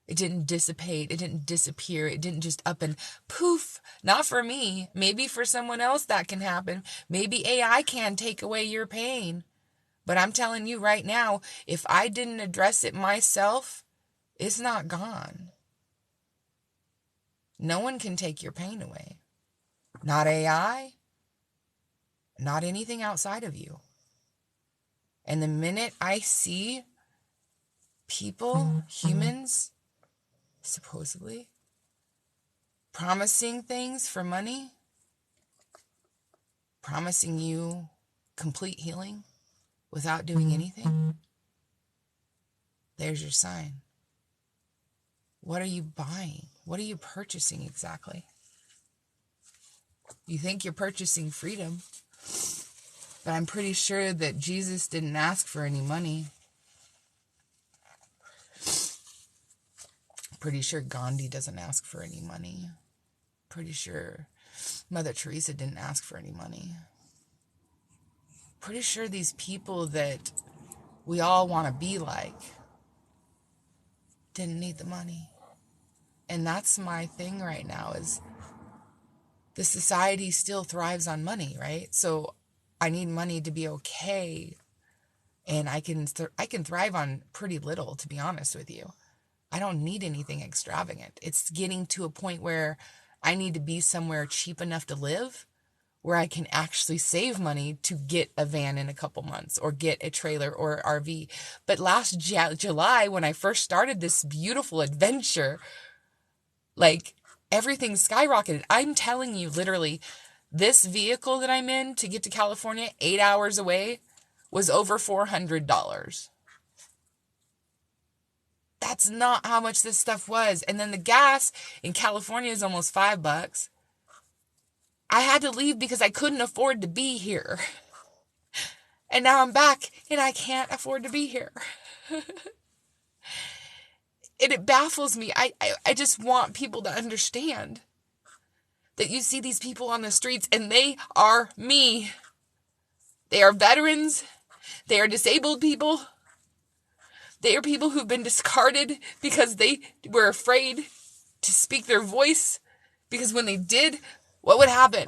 It didn't dissipate. It didn't disappear. It didn't just up and poof. Not for me. Maybe for someone else that can happen. Maybe AI can take away your pain. But I'm telling you right now, if I didn't address it myself, it's not gone. No one can take your pain away. Not AI. Not anything outside of you. And the minute I see people, humans, supposedly, promising things for money, promising you complete healing without doing anything, there's your sign. What are you buying? What are you purchasing exactly? You think you're purchasing freedom, but I'm pretty sure that Jesus didn't ask for any money. Pretty sure Gandhi doesn't ask for any money. Pretty sure Mother Teresa didn't ask for any money. Pretty sure these people that we all want to be like didn't need the money. And that's my thing right now is the society still thrives on money, right? So I need money to be okay. And I can thrive on pretty little, to be honest with you. I don't need anything extravagant. It's getting to a point where I need to be somewhere cheap enough to live, where I can actually save money to get a van in a couple months or get a trailer or RV. But last July, when I first started this beautiful adventure, like everything skyrocketed. I'm telling you, literally, this vehicle that I'm in to get to California, 8 hours away, was over $400. That's not how much this stuff was. And then the gas in California is almost $5. I had to leave because I couldn't afford to be here. And now I'm back and I can't afford to be here. And it baffles me. I just want people to understand that you see these people on the streets and they are me. They are veterans. They are disabled people. They are people who've been discarded because they were afraid to speak their voice. Because when they did, what would happen?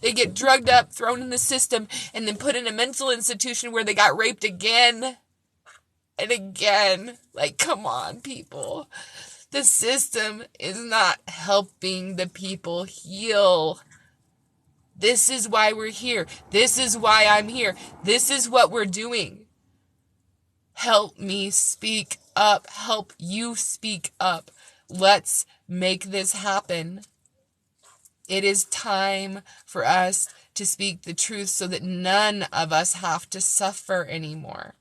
They get drugged up, thrown in the system, and then put in a mental institution where they got raped again and again. Like, come on, people. The system is not helping the people heal. This is why we're here. This is why I'm here. This is what we're doing. Help me speak up. Help you speak up. Let's make this happen. It is time for us to speak the truth so that none of us have to suffer anymore.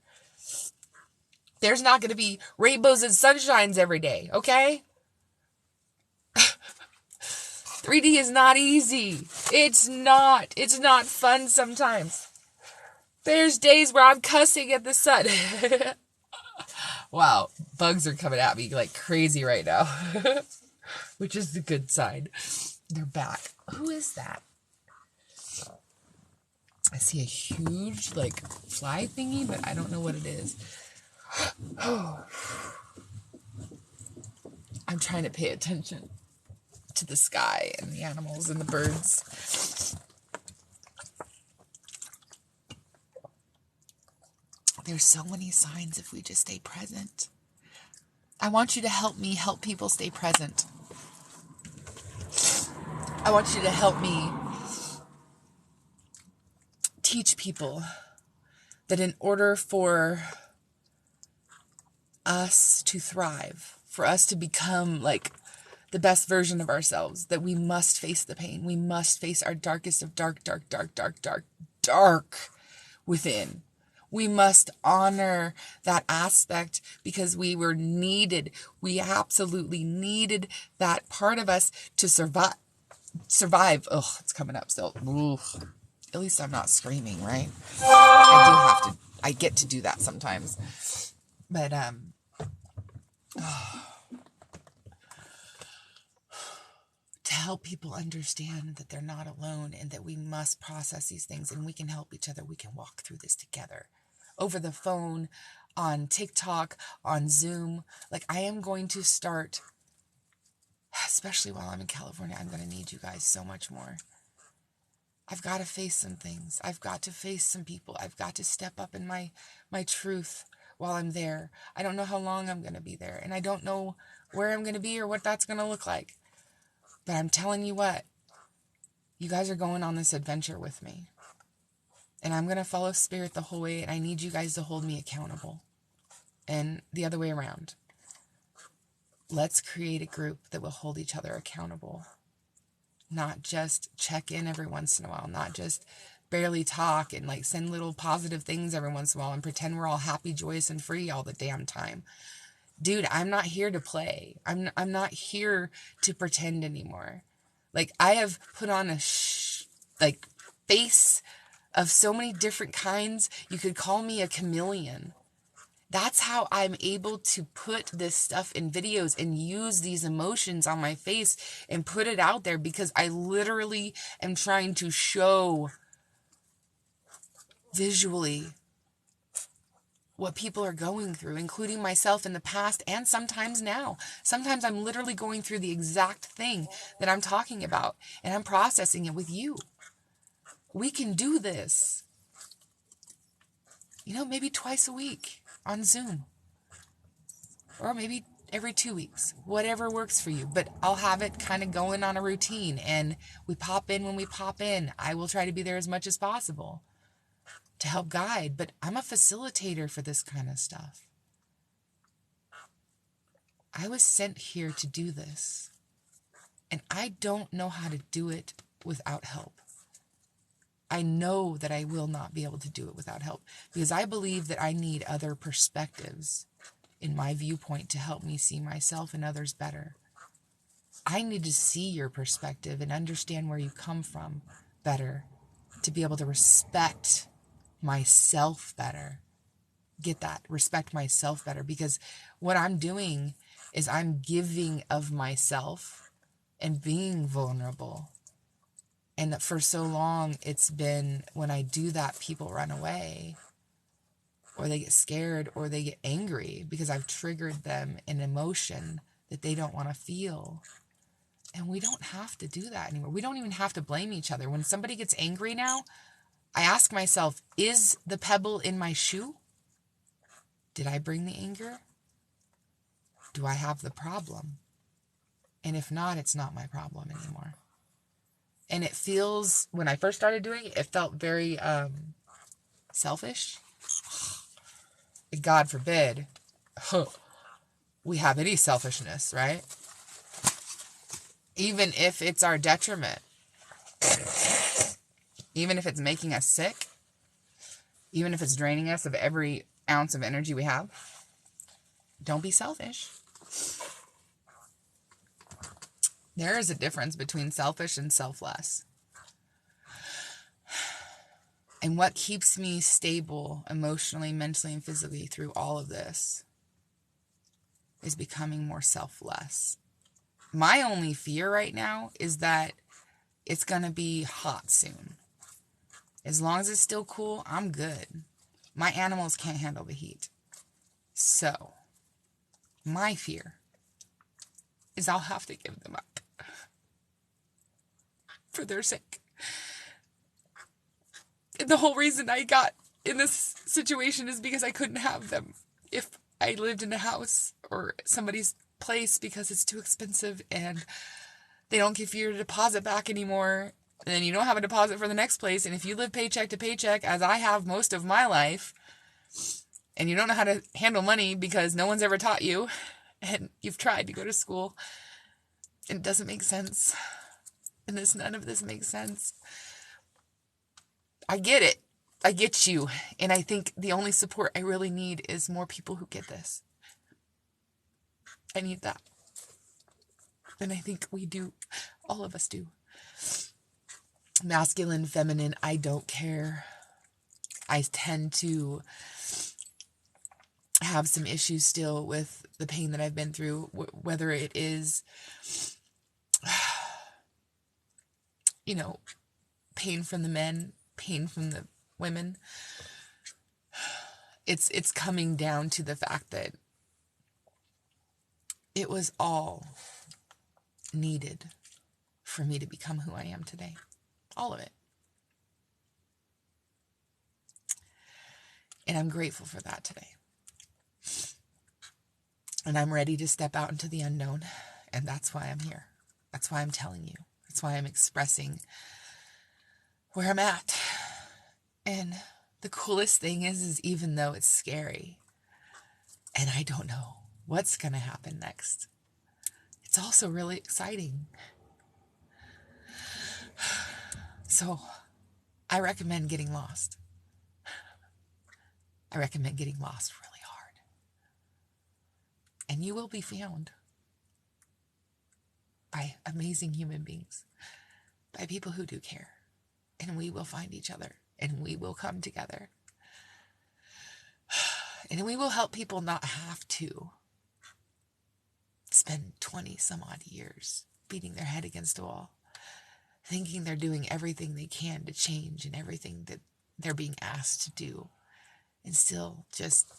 There's not going to be rainbows and sunshines every day, okay? 3D is not easy. It's not. It's not fun sometimes. There's days where I'm cussing at the sun. Wow, bugs are coming at me like crazy right now. Which is the good sign. They're back. Who is that? I see a huge, like, fly thingy, but I don't know what it is. I'm trying to pay attention to the sky and the animals and the birds. There's so many signs if we just stay present. I want you to help me help people stay present. I want you to help me teach people that in order for us to thrive, for us to become like the best version of ourselves, that we must face the pain. We must face our darkest of dark within. We must honor that aspect because we were needed. We absolutely needed that part of us to survive. Oh, it's coming up still. Oof. At least I'm not screaming, right? I get to do that sometimes. But, to help people understand that they're not alone and that we must process these things and we can help each other. We can walk through this together. Over the phone, on TikTok, on Zoom. Like, I am going to start, especially while I'm in California, I'm going to need you guys so much more. I've got to face some things. I've got to face some people. I've got to step up in my truth while I'm there. I don't know how long I'm going to be there, and I don't know where I'm going to be or what that's going to look like. But I'm telling you what, you guys are going on this adventure with me. And I'm going to follow Spirit the whole way, and I need you guys to hold me accountable. And the other way around. Let's create a group that will hold each other accountable. Not just check in every once in a while. Not just barely talk and like send little positive things every once in a while and pretend we're all happy, joyous, and free all the damn time. Dude, I'm not here to play. I'm not here to pretend anymore. Like, I have put on a face of so many different kinds. You could call me a chameleon. That's how I'm able to put this stuff in videos and use these emotions on my face and put it out there, because I literally am trying to show visually what people are going through, including myself in the past and sometimes now. Sometimes I'm literally going through the exact thing that I'm talking about, and I'm processing it with you. We can do this. You know, maybe twice a week on Zoom. Or maybe every 2 weeks. Whatever works for you. But I'll have it kind of going on a routine, and we pop in when we pop in. I will try to be there as much as possible to help guide, but I'm a facilitator for this kind of stuff. I was sent here to do this, and I don't know how to do it without help. I know that I will not be able to do it without help, because I believe that I need other perspectives in my viewpoint to help me see myself and others better. I need to see your perspective and understand where you come from better, to be able to respect myself better. Get that? Respect myself better, because what I'm doing is I'm giving of myself and being vulnerable. And for so long, it's been when I do that, people run away, or they get scared, or they get angry because I've triggered them an emotion that they don't want to feel. And we don't have to do that anymore. We don't even have to blame each other. When somebody gets angry now, I ask myself, is the pebble in my shoe? Did I bring the anger? Do I have the problem? And if not, it's not my problem anymore. And it feels, when I first started doing it, it felt very selfish. God forbid we have any selfishness, right? Even if it's our detriment. Even if it's making us sick. Even if it's draining us of every ounce of energy we have. Don't be selfish. There is a difference between selfish and selfless. And what keeps me stable emotionally, mentally, and physically through all of this is becoming more selfless. My only fear right now is that it's going to be hot soon. As long as it's still cool, I'm good. My animals can't handle the heat. So, my fear is I'll have to give them up for their sake. And the whole reason I got in this situation is because I couldn't have them if I lived in a house or somebody's place, because it's too expensive and they don't give you your deposit back anymore. And then you don't have a deposit for the next place. And if you live paycheck to paycheck, as I have most of my life, and you don't know how to handle money because no one's ever taught you, and you've tried to go to school, and it doesn't make sense. And none of this makes sense. I get it. I get you. And I think the only support I really need is more people who get this. I need that. And I think we do. All of us do. Masculine, feminine, I don't care. I tend to have some issues still with the pain that I've been through, whether it is, pain from the men, pain from the women. It's coming down to the fact that it was all needed for me to become who I am today. All of it. And I'm grateful for that today. And I'm ready to step out into the unknown. And that's why I'm here. That's why I'm telling you. That's why I'm expressing where I'm at. And the coolest thing is even though it's scary, and I don't know what's going to happen next, it's also really exciting. So I recommend getting lost. I recommend getting lost really hard. And you will be found by amazing human beings, by people who do care. And we will find each other, and we will come together. And we will help people not have to spend 20 some odd years beating their head against a wall, thinking they're doing everything they can to change and everything that they're being asked to do, and still just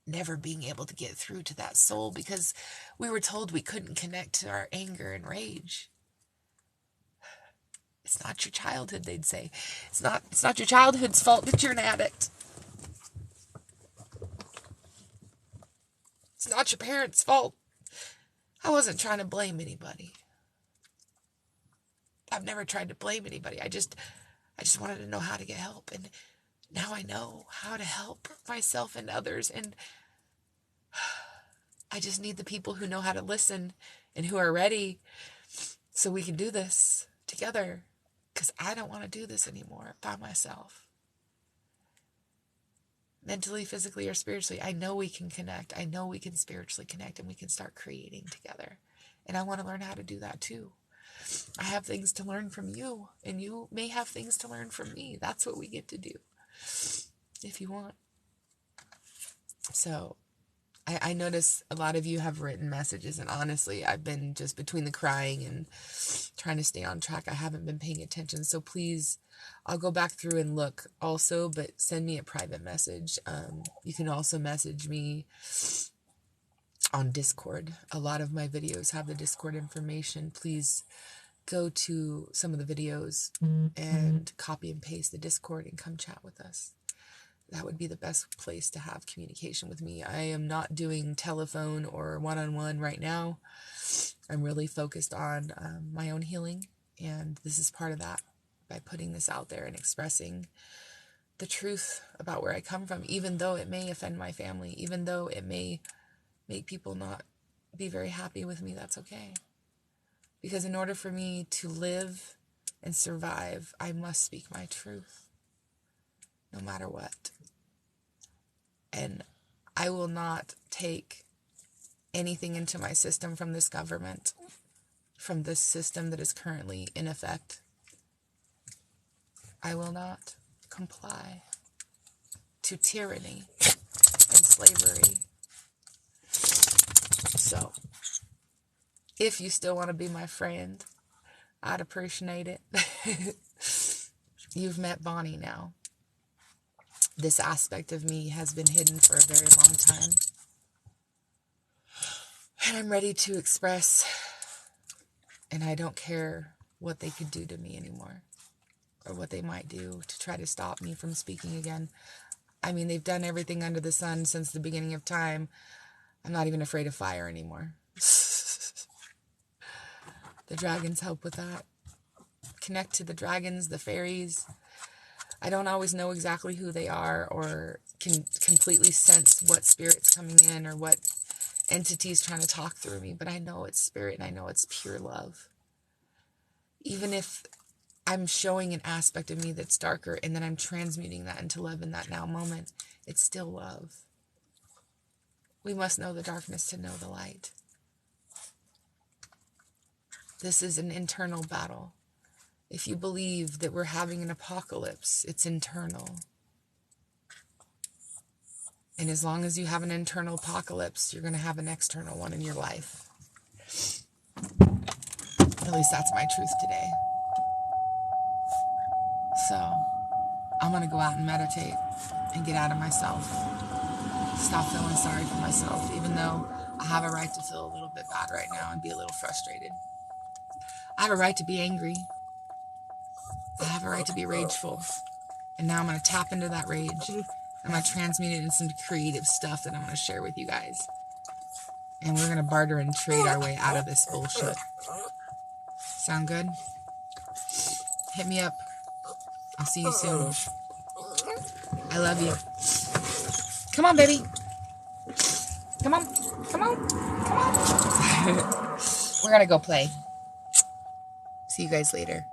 never being able to get through to that soul because we were told we couldn't connect to our anger and rage. It's not your childhood, they'd say. It's not your childhood's fault that you're an addict. It's not your parents' fault. I wasn't trying to blame anybody. I've never tried to blame anybody. I just wanted to know how to get help. And now I know how to help myself and others. And I just need the people who know how to listen and who are ready so we can do this together. Because I don't want to do this anymore by myself. Mentally, physically, or spiritually, I know we can connect. I know we can spiritually connect, and we can start creating together. And I want to learn how to do that too. I have things to learn from you, and you may have things to learn from me. That's what we get to do. if you want. So I notice a lot of you have written messages, and honestly, I've been just between the crying and trying to stay on track. I haven't been paying attention. So please, I'll go back through and look also, but send me a private message. You can also message me on Discord. A lot of my videos have the Discord information. Please go to some of the videos and copy and paste the Discord and come chat with us. That would be the best place to have communication with me. I am not doing telephone or one-on-one right now. I'm really focused on my own healing, and this is part of that, by putting this out there and expressing the truth about where I come from, even though it may offend my family, even though it may make people not be very happy with me. That's okay. Because in order for me to live and survive, I must speak my truth, no matter what. And I will not take anything into my system from this government, from this system that is currently in effect. I will not comply to tyranny and slavery. So, if you still want to be my friend, I'd appreciate it. You've met Bonnie now. This aspect of me has been hidden for a very long time. And I'm ready to express, and I don't care what they could do to me anymore, or what they might do to try to stop me from speaking again. I mean, they've done everything under the sun since the beginning of time. I'm not even afraid of fire anymore. The dragons help with that. Connect to the dragons, the fairies. I don't always know exactly who they are, or can completely sense what spirit's coming in or what entity's trying to talk through me, but I know it's spirit and I know it's pure love. Even if I'm showing an aspect of me that's darker and then I'm transmuting that into love in that now moment, it's still love. We must know the darkness to know the light. This is an internal battle. If you believe that we're having an apocalypse, it's internal. And as long as you have an internal apocalypse, you're going to have an external one in your life. At least that's my truth today. So, I'm going to go out and meditate and get out of myself. Stop feeling sorry for myself, even though I have a right to feel a little bit bad right now and be a little frustrated. I have a right to be angry. I have a right to be rageful. And now I'm going to tap into that rage. I'm going to transmute it into some creative stuff that I'm going to share with you guys. And we're going to barter and trade our way out of this bullshit. Sound good? Hit me up. I'll see you soon. I love you. Come on, baby. Come on. Come on. Come on. We're going to go play. See you guys later.